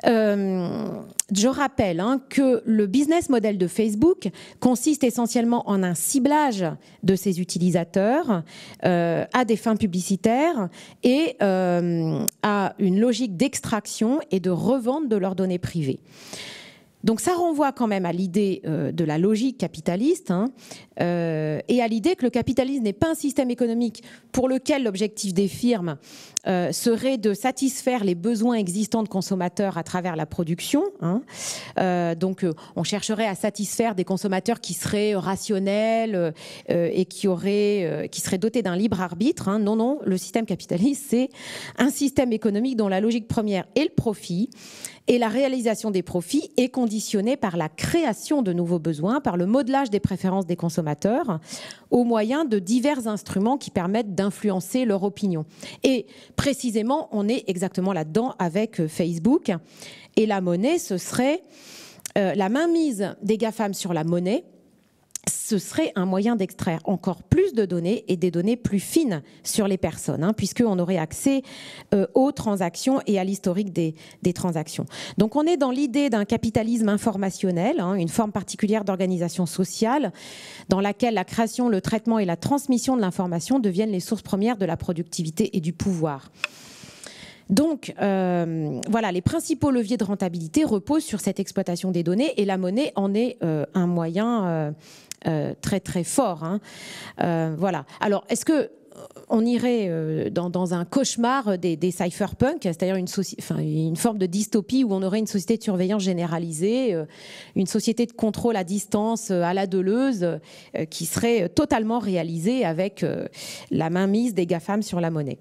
Je rappelle que le business model de Facebook consiste essentiellement en un ciblage de ses utilisateurs à des fins publicitaires et à une logique d'extraction et de revente de leurs données privées. Donc ça renvoie quand même à l'idée de la logique capitaliste et à l'idée que le capitalisme n'est pas un système économique pour lequel l'objectif des firmes serait de satisfaire les besoins existants de consommateurs à travers la production. Donc on chercherait à satisfaire des consommateurs qui seraient rationnels et qui seraient dotés d'un libre arbitre. Non, non, le système capitaliste, c'est un système économique dont la logique première est le profit. Et la réalisation des profits est conditionnée par la création de nouveaux besoins, par le modelage des préférences des consommateurs, au moyen de divers instruments qui permettent d'influencer leur opinion. Et précisément, on est exactement là-dedans avec Facebook. Et la monnaie, ce serait la mainmise des GAFAM sur la monnaie. Ce serait un moyen d'extraire encore plus de données et des données plus fines sur les personnes, puisqu'on aurait accès aux transactions et à l'historique des transactions. Donc on est dans l'idée d'un capitalisme informationnel, une forme particulière d'organisation sociale dans laquelle la création, le traitement et la transmission de l'information deviennent les sources premières de la productivité et du pouvoir. Donc, voilà, les principaux leviers de rentabilité reposent sur cette exploitation des données et la monnaie en est un moyen très très fort. Voilà. Alors, est-ce que on irait dans un cauchemar des cypherpunks, c'est-à-dire une forme de dystopie où on aurait une société de surveillance généralisée, une société de contrôle à distance à la Deleuze, qui serait totalement réalisée avec la mainmise des GAFAM sur la monnaie.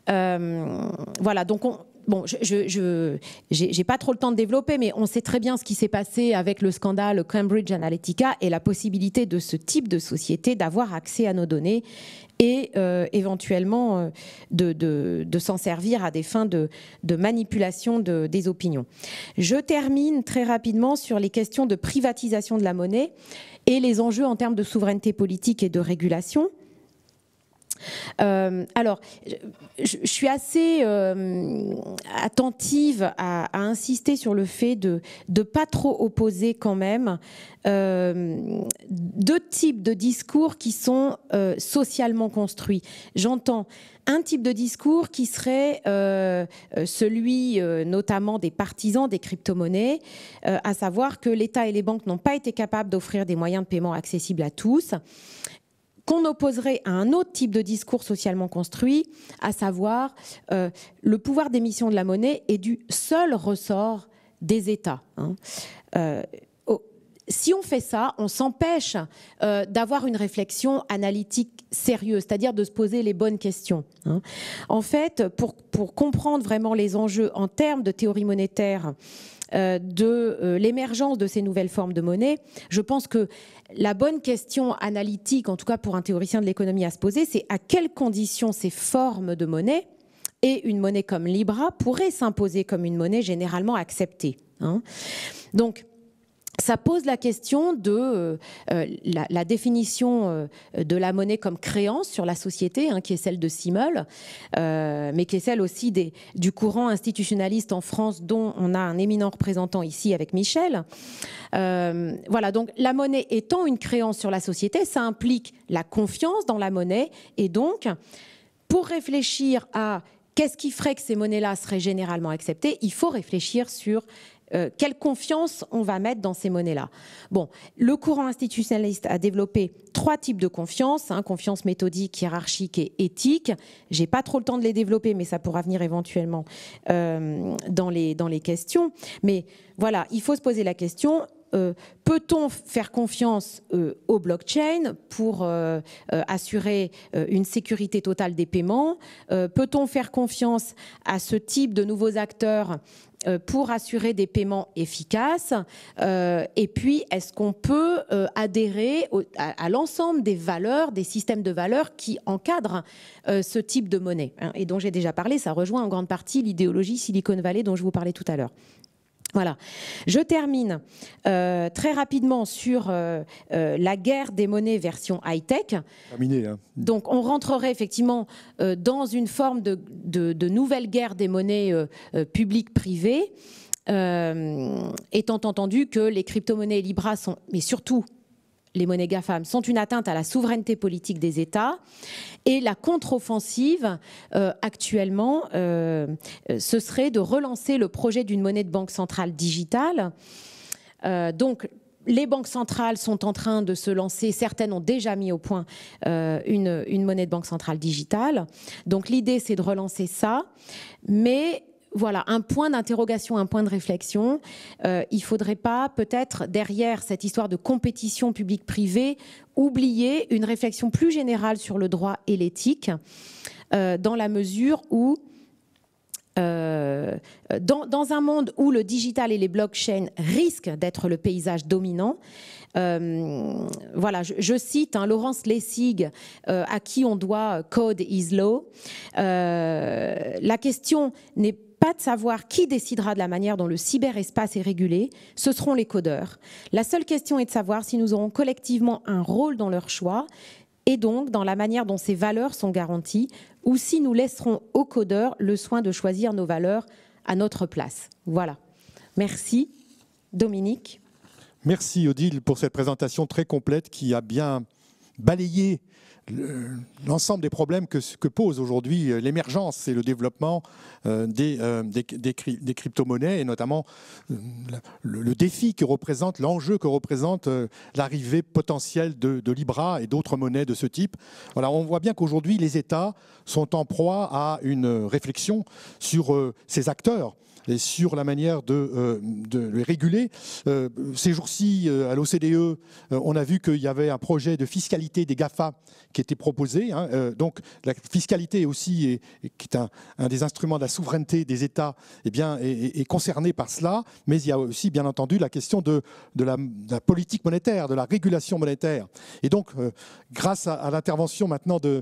Voilà, donc bon, j'ai pas trop le temps de développer, mais on sait très bien ce qui s'est passé avec le scandale Cambridge Analytica et la possibilité de ce type de société d'avoir accès à nos données et éventuellement de s'en servir à des fins de manipulation des opinions. Je termine très rapidement sur les questions de privatisation de la monnaie et les enjeux en termes de souveraineté politique et de régulation. Alors, je suis assez attentive à insister sur le fait de pas trop opposer quand même deux types de discours qui sont socialement construits. J'entends un type de discours qui serait celui notamment des partisans des crypto-monnaies, à savoir que l'État et les banques n'ont pas été capables d'offrir des moyens de paiement accessibles à tous, qu'on opposerait à un autre type de discours socialement construit, à savoir le pouvoir d'émission de la monnaie est du seul ressort des États. Si on fait ça, on s'empêche d'avoir une réflexion analytique sérieuse, c'est-à-dire de se poser les bonnes questions. En fait, pour comprendre vraiment les enjeux en termes de théorie monétaire, de l'émergence de ces nouvelles formes de monnaie, je pense que la bonne question analytique, en tout cas pour un théoricien de l'économie à se poser, c'est à quelles conditions ces formes de monnaie et une monnaie comme Libra pourraient s'imposer comme une monnaie généralement acceptée. Donc, ça pose la question de la définition de la monnaie comme créance sur la société, qui est celle de Simmel, mais qui est celle aussi du courant institutionnaliste en France, dont on a un éminent représentant ici avec Michel. Voilà, donc la monnaie étant une créance sur la société, ça implique la confiance dans la monnaie, et donc, pour réfléchir à qu'est-ce qui ferait que ces monnaies-là seraient généralement acceptées, il faut réfléchir sur quelle confiance on va mettre dans ces monnaies-là. Bon, le courant institutionnaliste a développé 3 types de confiance, confiance méthodique, hiérarchique et éthique. J'ai pas trop le temps de les développer, mais ça pourra venir éventuellement dans les questions. Mais voilà, il faut se poser la question, peut-on faire confiance au blockchain pour assurer une sécurité totale des paiements? Peut-on faire confiance à ce type de nouveaux acteurs pour assurer des paiements efficaces? Et puis, est-ce qu'on peut adhérer à l'ensemble des valeurs, des systèmes de valeurs qui encadrent ce type de monnaie, et dont j'ai déjà parlé? Ça rejoint en grande partie l'idéologie Silicon Valley dont je vous parlais tout à l'heure. Voilà. Je termine très rapidement sur la guerre des monnaies version high-tech. Terminé, hein. Donc, on rentrerait effectivement dans une forme de nouvelle guerre des monnaies publiques-privées, étant entendu que les crypto-monnaies et Libra sont, mais surtout les monnaies GAFAM, sont une atteinte à la souveraineté politique des États. Et la contre-offensive, actuellement, ce serait de relancer le projet d'une monnaie de banque centrale digitale. Donc, les banques centrales sont en train de se lancer, certaines ont déjà mis au point une monnaie de banque centrale digitale. Donc, l'idée, c'est de relancer ça. Mais voilà, un point d'interrogation, un point de réflexion. Il ne faudrait pas, peut-être, derrière cette histoire de compétition publique-privée, oublier une réflexion plus générale sur le droit et l'éthique, dans la mesure où, dans un monde où le digital et les blockchains risquent d'être le paysage dominant, voilà, je cite Laurence Lessig, à qui on doit Code is Law. La question n'est pas de savoir qui décidera de la manière dont le cyberespace est régulé, ce seront les codeurs. La seule question est de savoir si nous aurons collectivement un rôle dans leur choix, et donc dans la manière dont ces valeurs sont garanties, ou si nous laisserons aux codeurs le soin de choisir nos valeurs à notre place. Voilà. Merci. Dominique. Merci Odile pour cette présentation très complète qui a bien balayé l'ensemble des problèmes que pose aujourd'hui l'émergence et le développement des crypto-monnaies, et notamment le défi que représente, l'enjeu que représente l'arrivée potentielle de Libra et d'autres monnaies de ce type. Voilà, on voit bien qu'aujourd'hui les États sont en proie à une réflexion sur ces acteurs et sur la manière de les réguler. Ces jours-ci, à l'OCDE, on a vu qu'il y avait un projet de fiscalité des GAFA qui était proposé. Donc la fiscalité aussi, qui est un des instruments de la souveraineté des États, eh bien, est concernée par cela. Mais il y a aussi, bien entendu, la question de la politique monétaire, de la régulation monétaire. Et donc, grâce à l'intervention maintenant de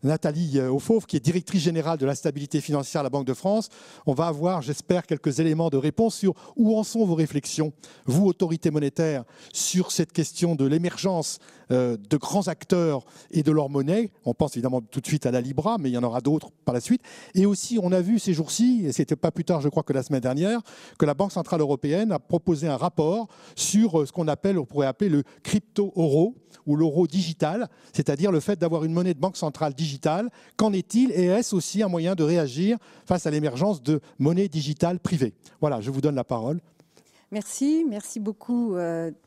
Nathalie Aufauve, qui est directrice générale de la stabilité financière à la Banque de France, on va avoir, j'espère, quelques éléments de réponse sur où en sont vos réflexions, vous, autorité monétaire, sur cette question de l'émergence de grands acteurs et de leur monnaie. On pense évidemment tout de suite à la Libra, mais il y en aura d'autres par la suite. Et aussi, on a vu ces jours-ci, et c'était pas plus tard, je crois, que la semaine dernière, que la Banque Centrale Européenne a proposé un rapport sur ce qu'on pourrait appeler le crypto-euro, ou l'euro digital, c'est-à-dire le fait d'avoir une monnaie de banque centrale digitale. Qu'en est-il, et est-ce aussi un moyen de réagir face à l'émergence de monnaies digitales privées? Voilà, je vous donne la parole. Merci beaucoup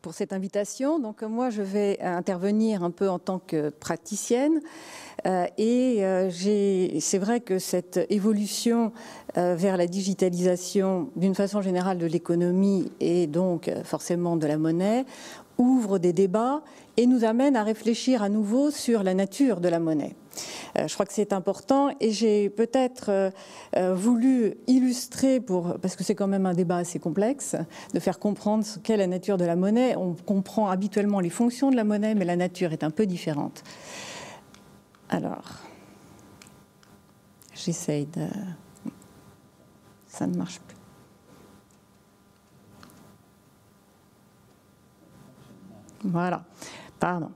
pour cette invitation. Donc moi, je vais intervenir un peu en tant que praticienne. C'est vrai que cette évolution vers la digitalisation, d'une façon générale, de l'économie et donc forcément de la monnaie, ouvre des débats et nous amène à réfléchir à nouveau sur la nature de la monnaie. Je crois que c'est important, et j'ai peut-être voulu illustrer, parce que c'est quand même un débat assez complexe, de faire comprendre ce qu'est la nature de la monnaie. On comprend habituellement les fonctions de la monnaie, mais la nature est un peu différente. Alors, j'essaye de... Ça ne marche plus. Voilà, pardon.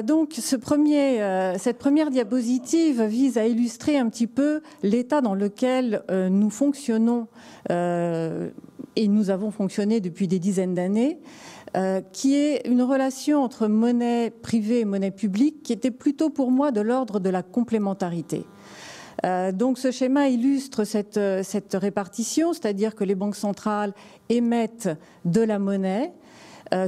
Donc cette première diapositive vise à illustrer un petit peu l'état dans lequel nous fonctionnons et nous avons fonctionné depuis des dizaines d'années, qui est une relation entre monnaie privée et monnaie publique qui était plutôt pour moi de l'ordre de la complémentarité. Donc ce schéma illustre cette répartition, c'est-à-dire que les banques centrales émettent de la monnaie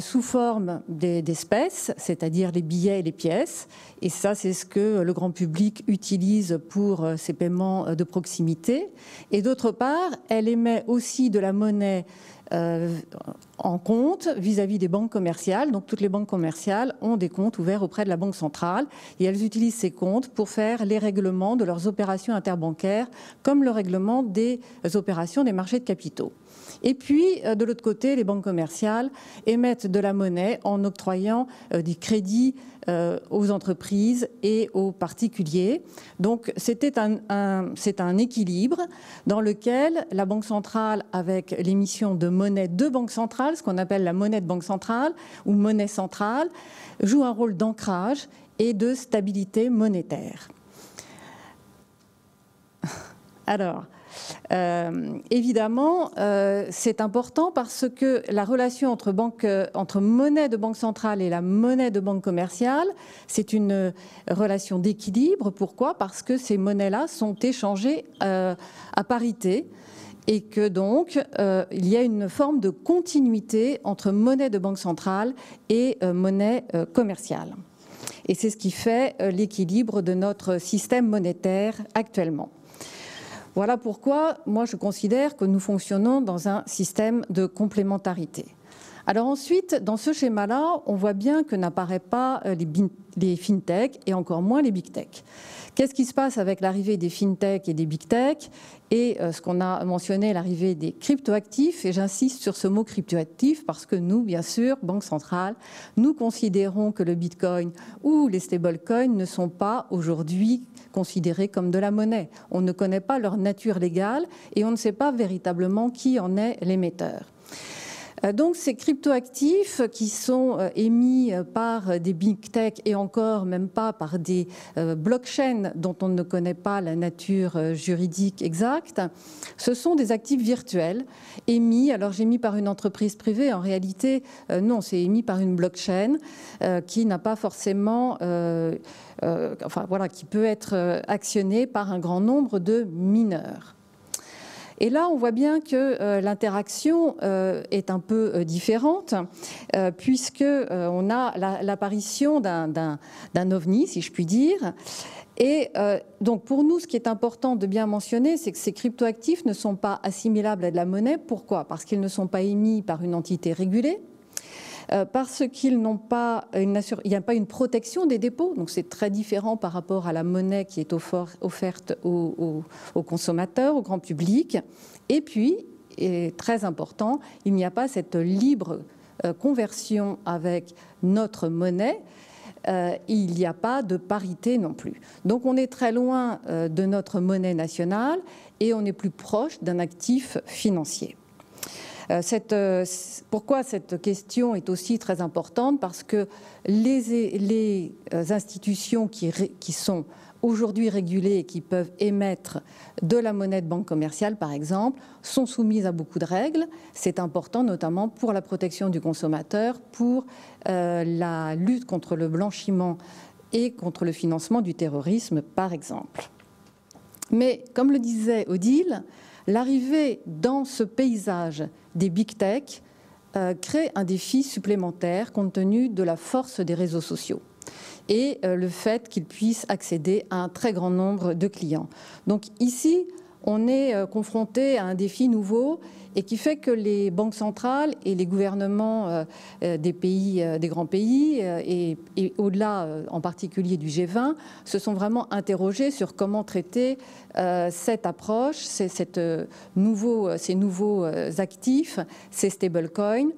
sous forme d'espèces, c'est-à-dire les billets et les pièces. Et ça, c'est ce que le grand public utilise pour ses paiements de proximité. Et d'autre part, elle émet aussi de la monnaie en compte vis-à-vis des banques commerciales. Donc toutes les banques commerciales ont des comptes ouverts auprès de la Banque centrale et elles utilisent ces comptes pour faire les règlements de leurs opérations interbancaires comme le règlement des opérations des marchés de capitaux. Et puis, de l'autre côté, les banques commerciales émettent de la monnaie en octroyant des crédits aux entreprises et aux particuliers. Donc, c'est un équilibre dans lequel la Banque centrale, avec l'émission de monnaie de banque centrale, ce qu'on appelle la monnaie de banque centrale ou monnaie centrale, joue un rôle d'ancrage et de stabilité monétaire. Alors, évidemment, c'est important parce que la relation entre monnaie de banque centrale et la monnaie de banque commerciale, c'est une relation d'équilibre. Pourquoi? Parce que ces monnaies-là sont échangées à parité et que donc il y a une forme de continuité entre monnaie de banque centrale et monnaie commerciale. Et c'est ce qui fait l'équilibre de notre système monétaire actuellement. Voilà pourquoi moi je considère que nous fonctionnons dans un système de complémentarité. Alors ensuite, dans ce schéma-là, on voit bien que n'apparaissent pas les fintech et encore moins les big tech. Qu'est-ce qui se passe avec l'arrivée des fintech et des big tech et ce qu'on a mentionné, l'arrivée des cryptoactifs? Et j'insiste sur ce mot cryptoactif parce que nous, bien sûr, Banque centrale, nous considérons que le bitcoin ou les stablecoins ne sont pas aujourd'hui considérés comme de la monnaie. On ne connaît pas leur nature légale et on ne sait pas véritablement qui en est l'émetteur. Donc ces cryptoactifs qui sont émis par des big tech et encore même pas par des blockchains dont on ne connaît pas la nature juridique exacte, ce sont des actifs virtuels émis, alors j'ai mis par une entreprise privée, en réalité non, c'est émis par une blockchain qui n'a pas forcément, enfin voilà, qui peut être actionnée par un grand nombre de mineurs. Et là, on voit bien que l'interaction est un peu différente, puisqu'on a l'apparition d'un ovni, si je puis dire. Et donc, pour nous, ce qui est important de bien mentionner, c'est que ces cryptoactifs ne sont pas assimilables à de la monnaie. Pourquoi? Parce qu'ils ne sont pas émis par une entité régulée. Parce qu'il n'y a pas une protection des dépôts, donc c'est très différent par rapport à la monnaie qui est offerte aux consommateurs, au grand public. Et puis, et très important, il n'y a pas cette libre conversion avec notre monnaie. Il n'y a pas de parité non plus. Donc on est très loin de notre monnaie nationale et on est plus proche d'un actif financier. Pourquoi cette question est aussi très importante? Parce que les institutions qui sont aujourd'hui régulées et qui peuvent émettre de la monnaie de banque commerciale, par exemple, sont soumises à beaucoup de règles. C'est important notamment pour la protection du consommateur, pour la lutte contre le blanchiment et contre le financement du terrorisme, par exemple. Mais comme le disait Odile, l'arrivée dans ce paysage des big tech crée un défi supplémentaire compte tenu de la force des réseaux sociaux et le fait qu'ils puissent accéder à un très grand nombre de clients. Donc ici, on est confronté à un défi nouveau et qui fait que les banques centrales et les gouvernements des pays, des grands pays et au-delà en particulier du G20 se sont vraiment interrogés sur comment traiter cette approche, ces nouveaux actifs, ces stablecoins,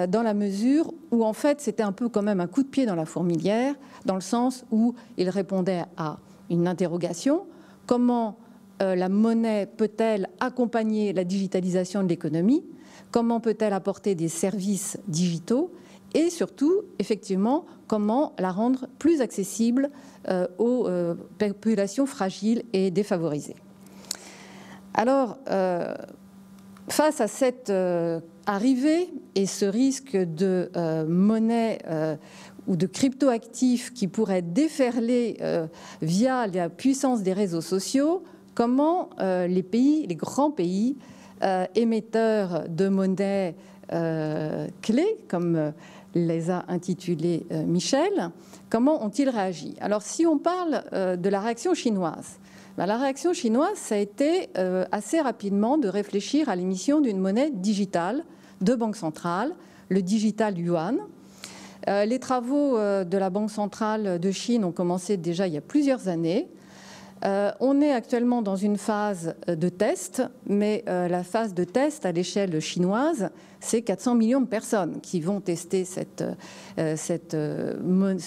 dans la mesure où en fait c'était un peu quand même un coup de pied dans la fourmilière, dans le sens où ils répondaient à une interrogation: comment la monnaie peut-elle accompagner la digitalisation de l'économie? Comment peut-elle apporter des services digitaux? et surtout, effectivement, comment la rendre plus accessible aux populations fragiles et défavorisées. Alors, face à cette arrivée et ce risque de monnaie ou de cryptoactifs qui pourraient déferler via la puissance des réseaux sociaux, comment les pays, les grands pays émetteurs de monnaie clés, comme les a intitulés Michel, comment ont-ils réagi? Alors, si on parle de la réaction chinoise, la réaction chinoise, ça a été assez rapidement de réfléchir à l'émission d'une monnaie digitale de banque centrale, le digital yuan. Les travaux de la Banque centrale de Chine ont commencé déjà il y a plusieurs années. On est actuellement dans une phase de test, mais la phase de test à l'échelle chinoise, c'est 400 millions de personnes qui vont tester ce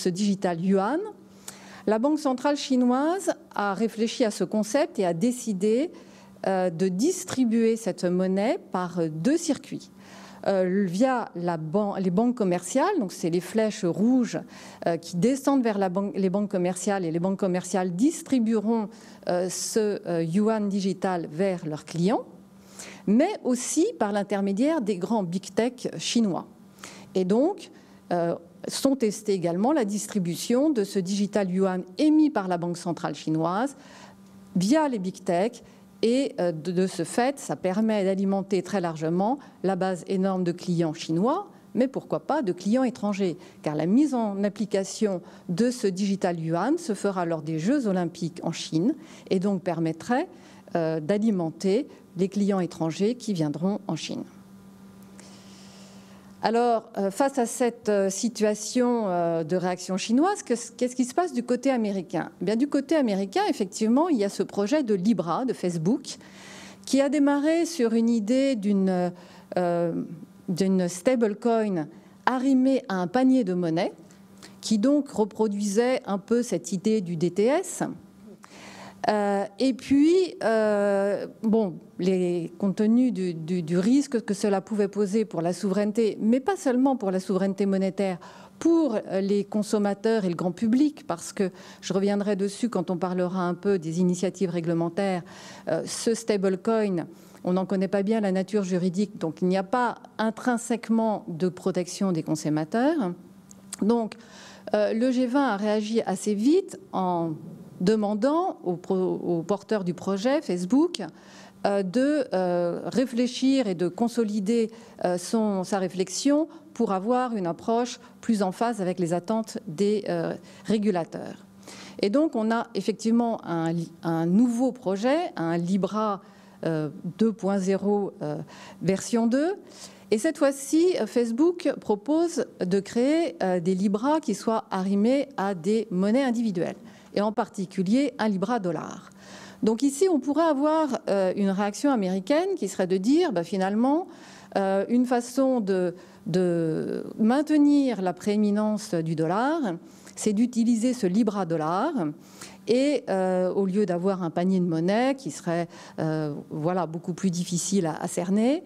digital yuan. La Banque centrale chinoise a réfléchi à ce concept et a décidé de distribuer cette monnaie par deux circuits. Via les banques commerciales, donc c'est les flèches rouges qui descendent vers les banques commerciales, et les banques commerciales distribueront ce yuan digital vers leurs clients, mais aussi par l'intermédiaire des grands big tech chinois. Et donc, sont testées également la distribution de ce digital yuan émis par la Banque centrale chinoise via les big tech. Et de ce fait, ça permet d'alimenter très largement la base énorme de clients chinois, mais pourquoi pas de clients étrangers, car la mise en application de ce digital yuan se fera lors des Jeux olympiques en Chine et donc permettrait d'alimenter les clients étrangers qui viendront en Chine. Alors, face à cette situation de réaction chinoise, qu'est-ce qui se passe du côté américain? Bien, du côté américain, effectivement, il y a ce projet de Libra, de Facebook, qui a démarré sur une idée d'une stablecoin arrimée à un panier de monnaie, qui donc reproduisait un peu cette idée du DTS. Et puis, compte tenu du risque que cela pouvait poser pour la souveraineté, mais pas seulement pour la souveraineté monétaire, pour les consommateurs et le grand public, parce que je reviendrai dessus quand on parlera un peu des initiatives réglementaires, ce stablecoin, on n'en connaît pas bien la nature juridique, donc il n'y a pas intrinsèquement de protection des consommateurs. Donc, le G20 a réagi assez vite en demandant aux porteurs du projet, Facebook, de réfléchir et de consolider sa réflexion pour avoir une approche plus en phase avec les attentes des régulateurs. Et donc, on a effectivement un nouveau projet, un Libra 2.0 version 2. Et cette fois-ci, Facebook propose de créer des Libras qui soient arrimés à des monnaies individuelles, et en particulier un Libra dollar. Donc ici, on pourrait avoir une réaction américaine qui serait de dire, finalement, une façon de maintenir la prééminence du dollar, c'est d'utiliser ce Libra dollar, et au lieu d'avoir un panier de monnaie qui serait beaucoup plus difficile à cerner,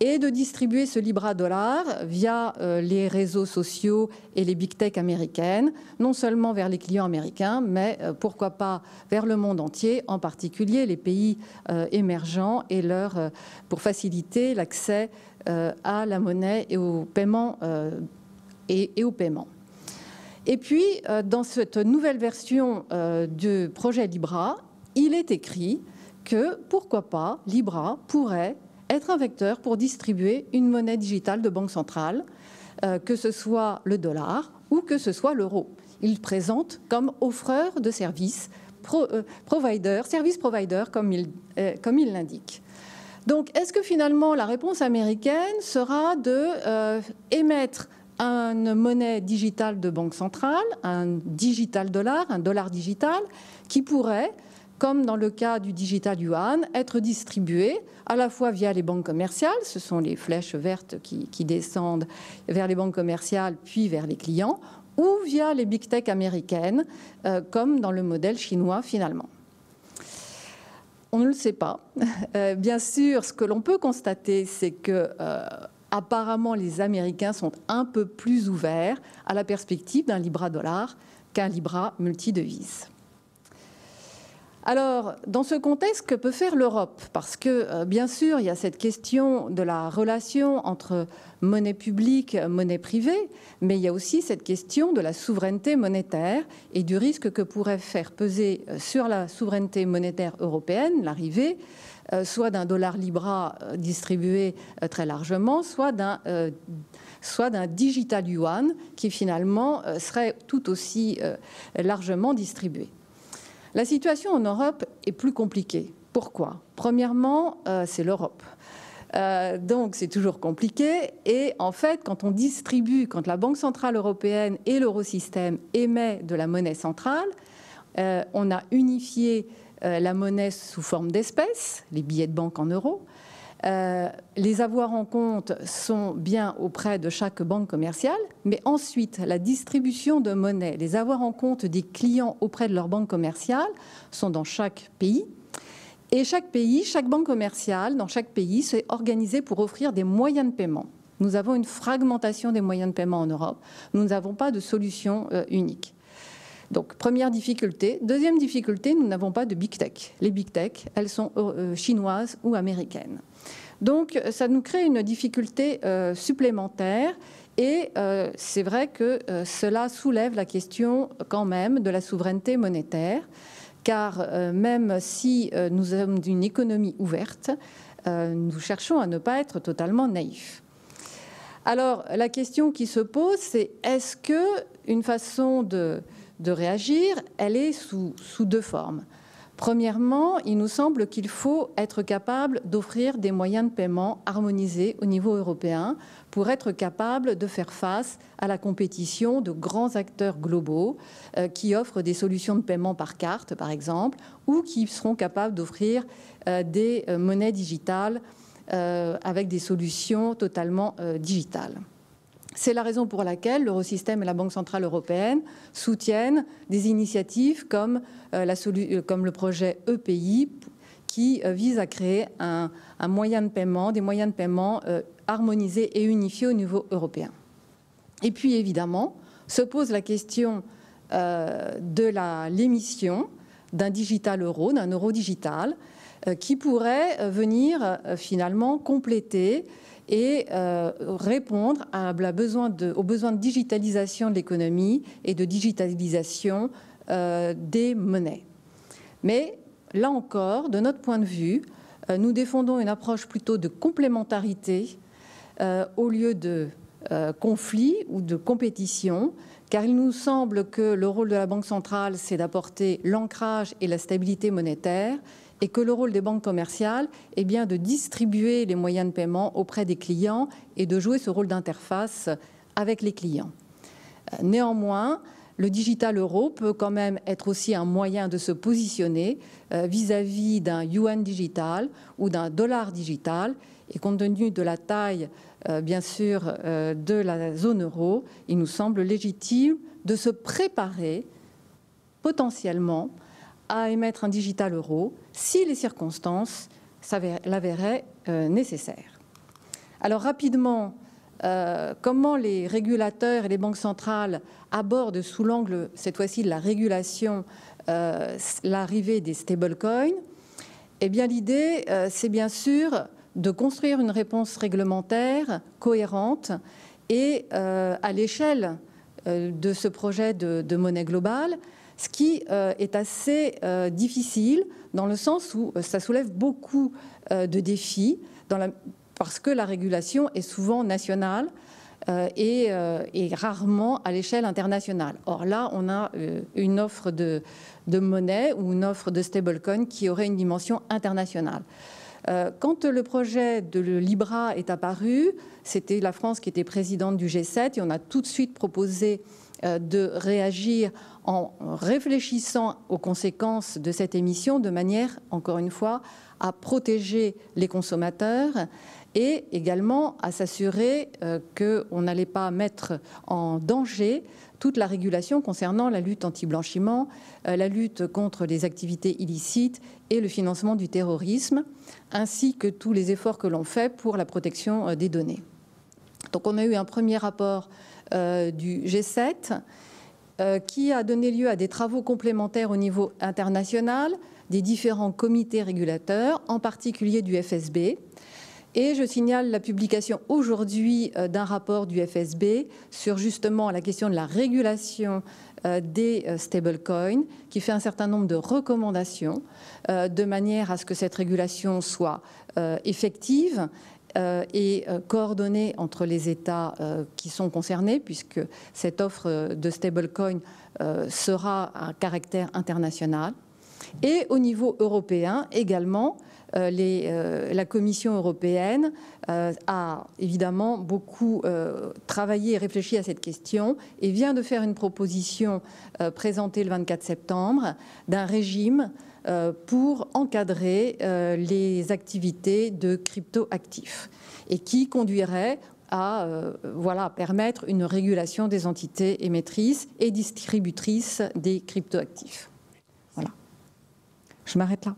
et de distribuer ce Libra dollar via les réseaux sociaux et les big tech américaines, non seulement vers les clients américains, mais pourquoi pas vers le monde entier, en particulier les pays émergents, et pour faciliter l'accès à la monnaie et au paiement. Et puis, dans cette nouvelle version du projet Libra, il est écrit que, pourquoi pas, Libra pourrait être un vecteur pour distribuer une monnaie digitale de banque centrale, que ce soit le dollar ou que ce soit l'euro. Il présente comme offreur de services, service provider, comme il l'indique. Donc, est-ce que finalement la réponse américaine sera de émettre une monnaie digitale de banque centrale, un digital dollar, un dollar digital, qui pourrait, comme dans le cas du digital yuan, être distribué à la fois via les banques commerciales, ce sont les flèches vertes qui descendent vers les banques commerciales puis vers les clients, ou via les big tech américaines, comme dans le modèle chinois finalement. On ne le sait pas. Bien sûr, ce que l'on peut constater, c'est que Apparemment, les Américains sont un peu plus ouverts à la perspective d'un Libra-dollar qu'un Libra multidevise. Alors, dans ce contexte, que peut faire l'Europe? Parce que, bien sûr, il y a cette question de la relation entre monnaie publique, monnaie privée, mais il y a aussi cette question de la souveraineté monétaire et du risque que pourrait faire peser sur la souveraineté monétaire européenne l'arrivée soit d'un dollar Libra distribué très largement, soit d'un digital yuan qui finalement serait tout aussi largement distribué. La situation en Europe est plus compliquée. Pourquoi? Premièrement, c'est l'Europe. Donc c'est toujours compliqué. Et en fait, quand on distribue, quand la Banque centrale européenne et l'eurosystème émettent de la monnaie centrale, on a unifié la monnaie sous forme d'espèces, les billets de banque en euros. Les avoirs en compte sont bien auprès de chaque banque commerciale, mais ensuite, la distribution de monnaie, les avoirs en compte des clients auprès de leur banque commerciale sont dans chaque pays. Et chaque pays, chaque banque commerciale dans chaque pays s'est organisée pour offrir des moyens de paiement. Nous avons une fragmentation des moyens de paiement en Europe. Nous n'avons pas de solution unique. Donc, première difficulté. Deuxième difficulté, nous n'avons pas de big tech. Les big tech, elles sont chinoises ou américaines. Donc, ça nous crée une difficulté supplémentaire et c'est vrai que cela soulève la question quand même de la souveraineté monétaire, car même si nous sommes d'une économie ouverte, nous cherchons à ne pas être totalement naïfs. Alors, la question qui se pose, c'est est-ce qu'une façon de réagir, elle est sous deux formes. Premièrement, il nous semble qu'il faut être capable d'offrir des moyens de paiement harmonisés au niveau européen pour être capable de faire face à la compétition de grands acteurs globaux qui offrent des solutions de paiement par carte, par exemple, ou qui seront capables d'offrir des monnaies digitales avec des solutions totalement digitales. C'est la raison pour laquelle l'Eurosystème et la Banque centrale européenne soutiennent des initiatives comme le projet EPI qui vise à créer un moyen de paiement, des moyens de paiement harmonisés et unifiés au niveau européen. Et puis évidemment, se pose la question de l'émission d'un digital euro, d'un euro digital, qui pourrait venir finalement compléter et répondre aux besoins de digitalisation de l'économie et de digitalisation des monnaies. Mais là encore, de notre point de vue, nous défendons une approche plutôt de complémentarité au lieu de conflit ou de compétition, car il nous semble que le rôle de la Banque centrale, c'est d'apporter l'ancrage et la stabilité monétaire, et que le rôle des banques commerciales est bien de distribuer les moyens de paiement auprès des clients et de jouer ce rôle d'interface avec les clients. Néanmoins, le digital euro peut quand même être aussi un moyen de se positionner vis-à-vis d'un yuan digital ou d'un dollar digital. Et compte tenu de la taille, bien sûr, de la zone euro, il nous semble légitime de se préparer potentiellement à émettre un digital euro si les circonstances l'averaient nécessaire. Alors rapidement, comment les régulateurs et les banques centrales abordent sous l'angle, cette fois-ci, de la régulation, l'arrivée des stablecoins? Eh bien, l'idée, c'est bien sûr de construire une réponse réglementaire cohérente et à l'échelle de ce projet de monnaie globale, ce qui est assez difficile dans le sens où ça soulève beaucoup de défis parce que la régulation est souvent nationale et rarement à l'échelle internationale. Or là, on a une offre de monnaie ou une offre de stablecoin qui aurait une dimension internationale. Quand le projet de Libra est apparu, c'était la France qui était présidente du G7 et on a tout de suite proposé de réagir en réfléchissant aux conséquences de cette émission de manière, encore une fois, à protéger les consommateurs et également à s'assurer qu'on n'allait pas mettre en danger toute la régulation concernant la lutte anti-blanchiment, la lutte contre les activités illicites et le financement du terrorisme, ainsi que tous les efforts que l'on fait pour la protection des données. Donc on a eu un premier rapport du G7 qui a donné lieu à des travaux complémentaires au niveau international, des différents comités régulateurs, en particulier du FSB. Et je signale la publication aujourd'hui d'un rapport du FSB sur justement la question de la régulation des stablecoins, qui fait un certain nombre de recommandations de manière à ce que cette régulation soit effective et coordonnée entre les États qui sont concernés, puisque cette offre de stablecoin sera à caractère international. Et au niveau européen également, la Commission européenne a évidemment beaucoup travaillé et réfléchi à cette question et vient de faire une proposition présentée le 24 septembre d'un régime pour encadrer les activités de crypto-actifs et qui conduirait à permettre une régulation des entités émettrices et distributrices des crypto-actifs. Voilà. Je m'arrête là.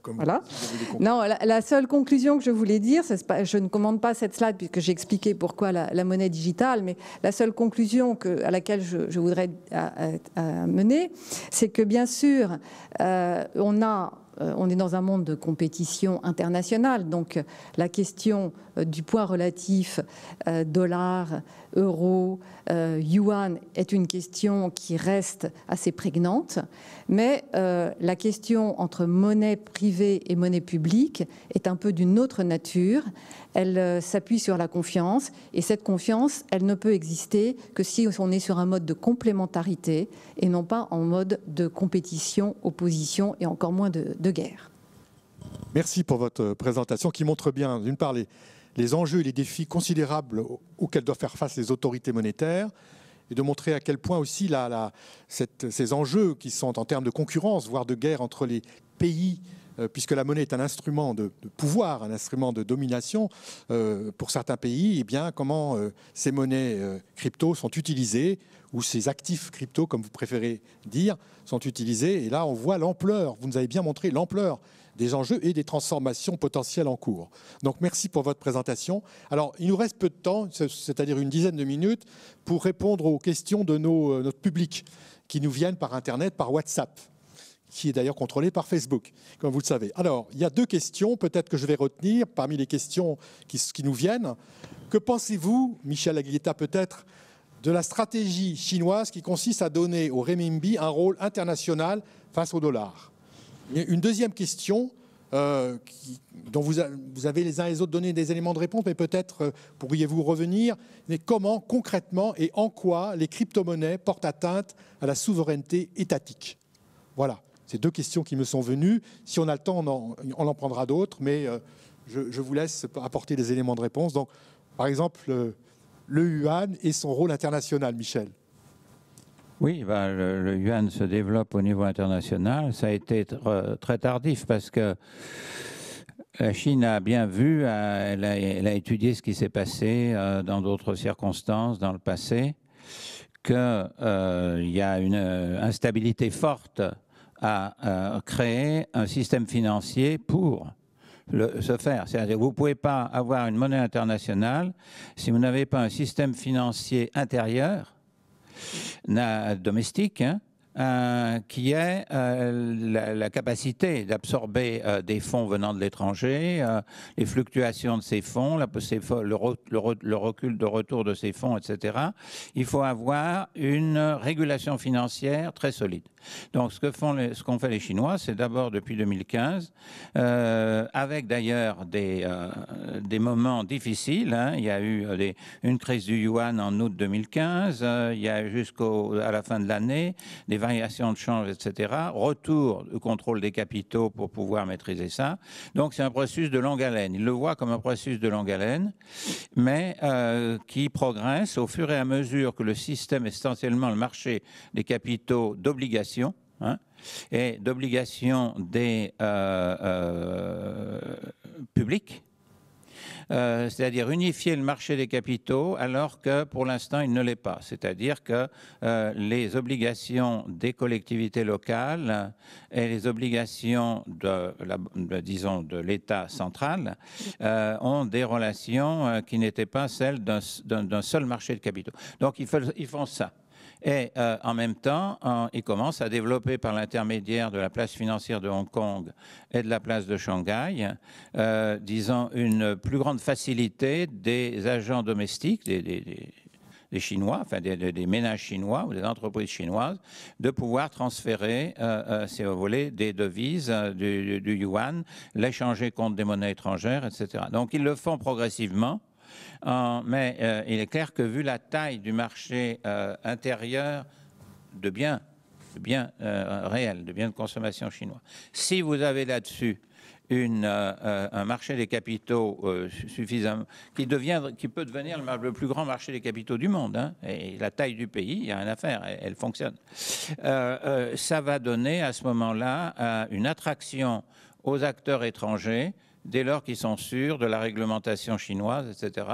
Voilà. Non, la seule conclusion que je voulais dire, je ne commande pas cette slide puisque j'ai expliqué pourquoi la monnaie digitale, mais la seule conclusion à laquelle je voudrais mener, c'est que bien sûr, on est dans un monde de compétition internationale, donc la question du poids relatif dollar, euro, yuan est une question qui reste assez prégnante, mais la question entre monnaie privée et monnaie publique est un peu d'une autre nature. Elle s'appuie sur la confiance, et cette confiance, elle ne peut exister que si on est sur un mode de complémentarité et non pas en mode de compétition, opposition et encore moins de guerre. Merci pour votre présentation qui montre bien, d'une part, les enjeux et les défis considérables auxquels doivent faire face les autorités monétaires, et de montrer à quel point aussi ces enjeux qui sont en termes de concurrence, voire de guerre entre les pays, puisque la monnaie est un instrument de pouvoir, un instrument de domination pour certains pays, et bien comment ces monnaies crypto sont utilisées, ou ces actifs crypto, comme vous préférez dire, sont utilisés. Et là, on voit l'ampleur, vous nous avez bien montré l'ampleur des enjeux et des transformations potentielles en cours. Donc merci pour votre présentation. Alors il nous reste peu de temps, c'est-à-dire une dizaine de minutes, pour répondre aux questions de notre public qui nous viennent par Internet, par WhatsApp, qui est d'ailleurs contrôlé par Facebook, comme vous le savez. Alors il y a deux questions, peut-être que je vais retenir parmi les questions qui nous viennent. Que pensez-vous, Michel Aglietta peut-être, de la stratégie chinoise qui consiste à donner au renminbi un rôle international face au dollar ? Une deuxième question, dont vous avez les uns et les autres donné des éléments de réponse, mais peut-être pourriez-vous revenir, mais comment concrètement et en quoi les crypto-monnaies portent atteinte à la souveraineté étatique? Voilà, c'est deux questions qui me sont venues. Si on a le temps, on en prendra d'autres, mais je vous laisse apporter des éléments de réponse. Donc, par exemple, le yuan et son rôle international, Michel. Oui, le yuan se développe au niveau international. Ça a été très tardif parce que la Chine a bien vu, elle a étudié ce qui s'est passé dans d'autres circonstances dans le passé, qu'il y a une instabilité forte à créer un système financier pour se faire. C'est-à-dire vous ne pouvez pas avoir une monnaie internationale si vous n'avez pas un système financier intérieur domestique, qui est la capacité d'absorber des fonds venant de l'étranger, les fluctuations de ces fonds, le recul de retour de ces fonds, etc. Il faut avoir une régulation financière très solide. Donc, ce qu'ont fait les Chinois, c'est d'abord depuis 2015, avec d'ailleurs des moments difficiles. Il y a eu une crise du yuan en août 2015, il y a jusqu'à la fin de l'année des variations de change, etc. Retour du contrôle des capitaux pour pouvoir maîtriser ça. Donc, c'est un processus de longue haleine. Ils le voient comme un processus de longue haleine, mais qui progresse au fur et à mesure que le système, essentiellement le marché des capitaux d'obligations, et d'obligations des publics, c'est-à-dire unifier le marché des capitaux alors que pour l'instant il ne l'est pas. C'est-à-dire que les obligations des collectivités locales et les obligations de l'État central ont des relations qui n'étaient pas celles d'un seul marché de capitaux. Donc ils font ça. Et en même temps, ils commencent à développer par l'intermédiaire de la place financière de Hong Kong et de la place de Shanghai, disons, une plus grande facilité des agents domestiques, des Chinois, enfin des ménages chinois ou des entreprises chinoises, de pouvoir transférer, si vous voulez, des devises, du yuan, l'échanger contre des monnaies étrangères, etc. Donc ils le font progressivement. Mais il est clair que vu la taille du marché intérieur de biens réels, de biens de consommation chinois, si vous avez là-dessus un marché des capitaux suffisamment, qui peut devenir le plus grand marché des capitaux du monde, hein, et la taille du pays, il n'y a rien à faire, elle fonctionne. Ça va donner à ce moment-là une attraction aux acteurs étrangers dès lors qu'ils sont sûrs de la réglementation chinoise, etc.,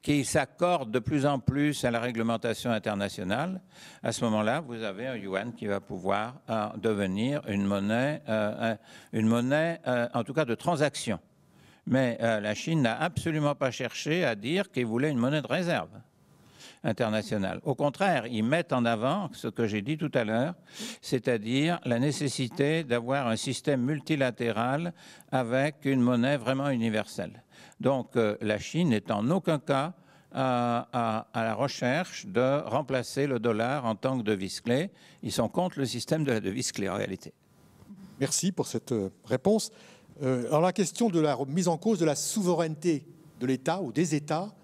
qui s'accordent de plus en plus à la réglementation internationale. À ce moment-là, vous avez un yuan qui va pouvoir devenir une monnaie en tout cas de transaction. Mais la Chine n'a absolument pas cherché à dire qu'il voulait une monnaie de réserve internationale. Au contraire, ils mettent en avant ce que j'ai dit tout à l'heure, c'est-à-dire la nécessité d'avoir un système multilatéral avec une monnaie vraiment universelle. Donc la Chine n'est en aucun cas à la recherche de remplacer le dollar en tant que devise clé. Ils sont contre le système de la devise clé en réalité. Merci pour cette réponse. Alors la question de la mise en cause de la souveraineté de l'État ou des États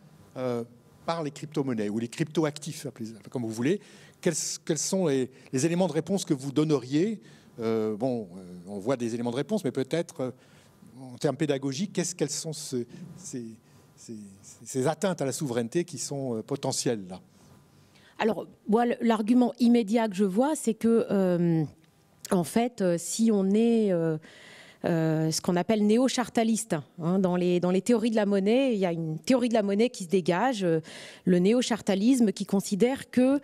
par les crypto-monnaies ou les crypto-actifs, comme vous voulez. Quels sont les éléments de réponse que vous donneriez? On voit des éléments de réponse, mais peut-être en termes pédagogiques, quelles sont ces atteintes à la souveraineté qui sont potentielles là? Alors, moi, l'argument immédiat que je vois, c'est que, en fait, si on est ce qu'on appelle néo-chartaliste. Hein, dans les théories de la monnaie, il y a une théorie de la monnaie qui se dégage, le néo-chartalisme, qui considère que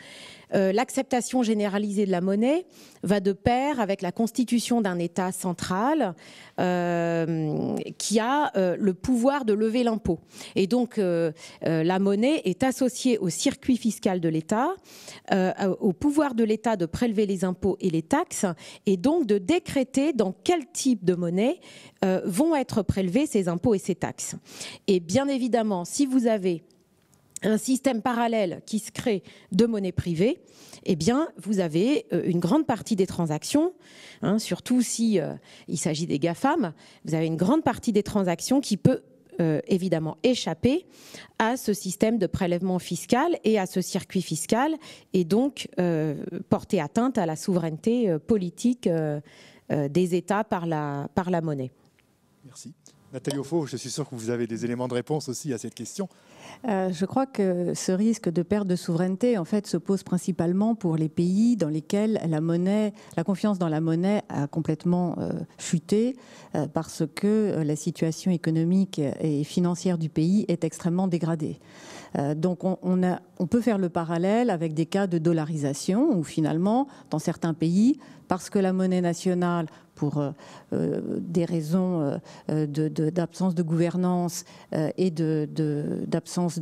l'acceptation généralisée de la monnaie va de pair avec la constitution d'un État central qui a le pouvoir de lever l'impôt. Et donc, la monnaie est associée au circuit fiscal de l'État, au pouvoir de l'État de prélever les impôts et les taxes, et donc de décréter dans quel type de monnaie vont être prélevés ces impôts et ces taxes. Et bien évidemment, si vous avez un système parallèle qui se crée de monnaie privée, eh bien, vous avez une grande partie des transactions, hein, surtout si il s'agit des GAFAM, vous avez une grande partie des transactions qui peut évidemment échapper à ce système de prélèvement fiscal et à ce circuit fiscal, et donc porter atteinte à la souveraineté politique des États par la monnaie. Merci. Nathalie Auffaut, je suis sûr que vous avez des éléments de réponse aussi à cette question. Je crois que ce risque de perte de souveraineté, en fait, se pose principalement pour les pays dans lesquels la confiance dans la monnaie a complètement chuté parce que la situation économique et financière du pays est extrêmement dégradée. Donc on peut faire le parallèle avec des cas de dollarisation où finalement, dans certains pays, parce que la monnaie nationale, pour des raisons d'absence de gouvernance et d'absence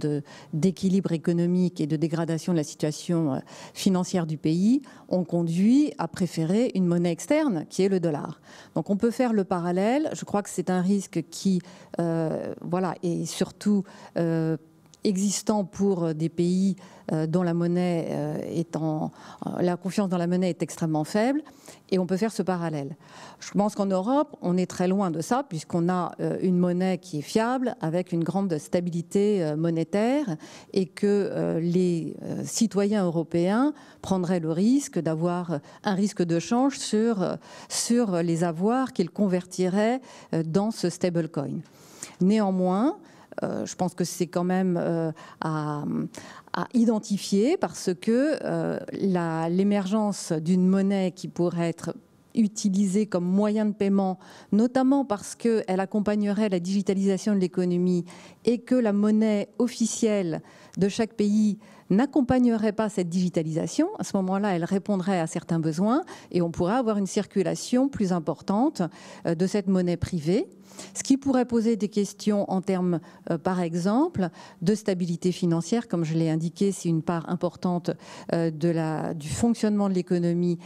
d'équilibre économique et de dégradation de la situation financière du pays, ont conduit à préférer une monnaie externe qui est le dollar. Donc on peut faire le parallèle. Je crois que c'est un risque qui est surtout existant pour des pays dont la confiance dans la monnaie est extrêmement faible, et on peut faire ce parallèle. Je pense qu'en Europe, on est très loin de ça, puisqu'on a une monnaie qui est fiable, avec une grande stabilité monétaire, et que les citoyens européens prendraient le risque d'avoir un risque de change sur les avoirs qu'ils convertiraient dans ce stablecoin. Néanmoins, je pense que c'est quand même à identifier, parce que l'émergence d'une monnaie qui pourrait être utilisée comme moyen de paiement, notamment parce qu'elle accompagnerait la digitalisation de l'économie et que la monnaie officielle de chaque pays n'accompagnerait pas cette digitalisation. À ce moment-là, elle répondrait à certains besoins et on pourrait avoir une circulation plus importante de cette monnaie privée, ce qui pourrait poser des questions en termes, par exemple, de stabilité financière. Comme je l'ai indiqué, si une part importante du fonctionnement de l'économie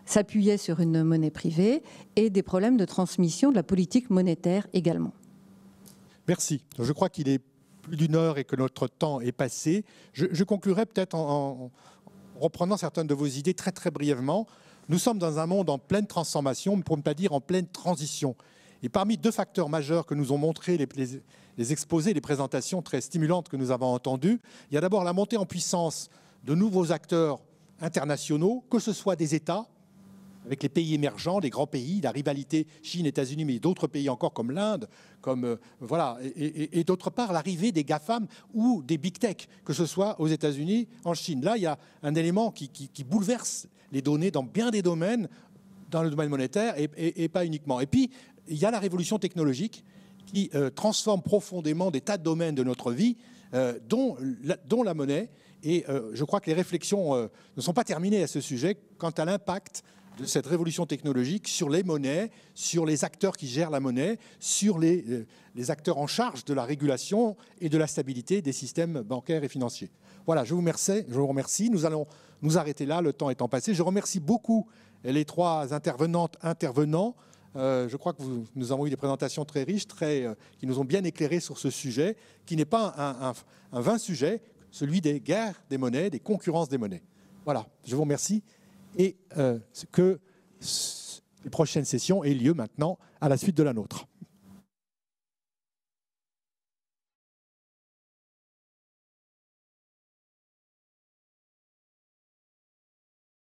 s'appuyait sur une monnaie privée, et des problèmes de transmission de la politique monétaire également. Merci. Je crois qu'il est plus d'une heure et que notre temps est passé. Je conclurai peut-être en reprenant certaines de vos idées très très brièvement. Nous sommes dans un monde en pleine transformation, pour ne pas dire en pleine transition. Et parmi deux facteurs majeurs que nous ont montrés les exposés, les présentations très stimulantes que nous avons entendues, il y a d'abord la montée en puissance de nouveaux acteurs internationaux, que ce soit des États, avec les pays émergents, les grands pays, la rivalité Chine, États-Unis, mais d'autres pays encore comme l'Inde, voilà, et d'autre part l'arrivée des GAFAM ou des Big Tech, que ce soit aux États-Unis, en Chine. Là, il y a un élément qui bouleverse les données dans bien des domaines, dans le domaine monétaire et pas uniquement. Et puis, il y a la révolution technologique qui transforme profondément des tas de domaines de notre vie, dont la monnaie. Et je crois que les réflexions ne sont pas terminées à ce sujet quant à l'impact de cette révolution technologique sur les monnaies, sur les acteurs qui gèrent la monnaie, sur les acteurs en charge de la régulation et de la stabilité des systèmes bancaires et financiers. Voilà, je vous remercie. Nous allons nous arrêter là, le temps étant passé. Je remercie beaucoup les trois intervenants. Je crois que nous avons eu des présentations très riches, qui nous ont bien éclairés sur ce sujet, qui n'est pas un vain sujet, celui des guerres des monnaies, des concurrences des monnaies. Voilà, je vous remercie. Et que les prochaines sessions aient lieu maintenant à la suite de la nôtre.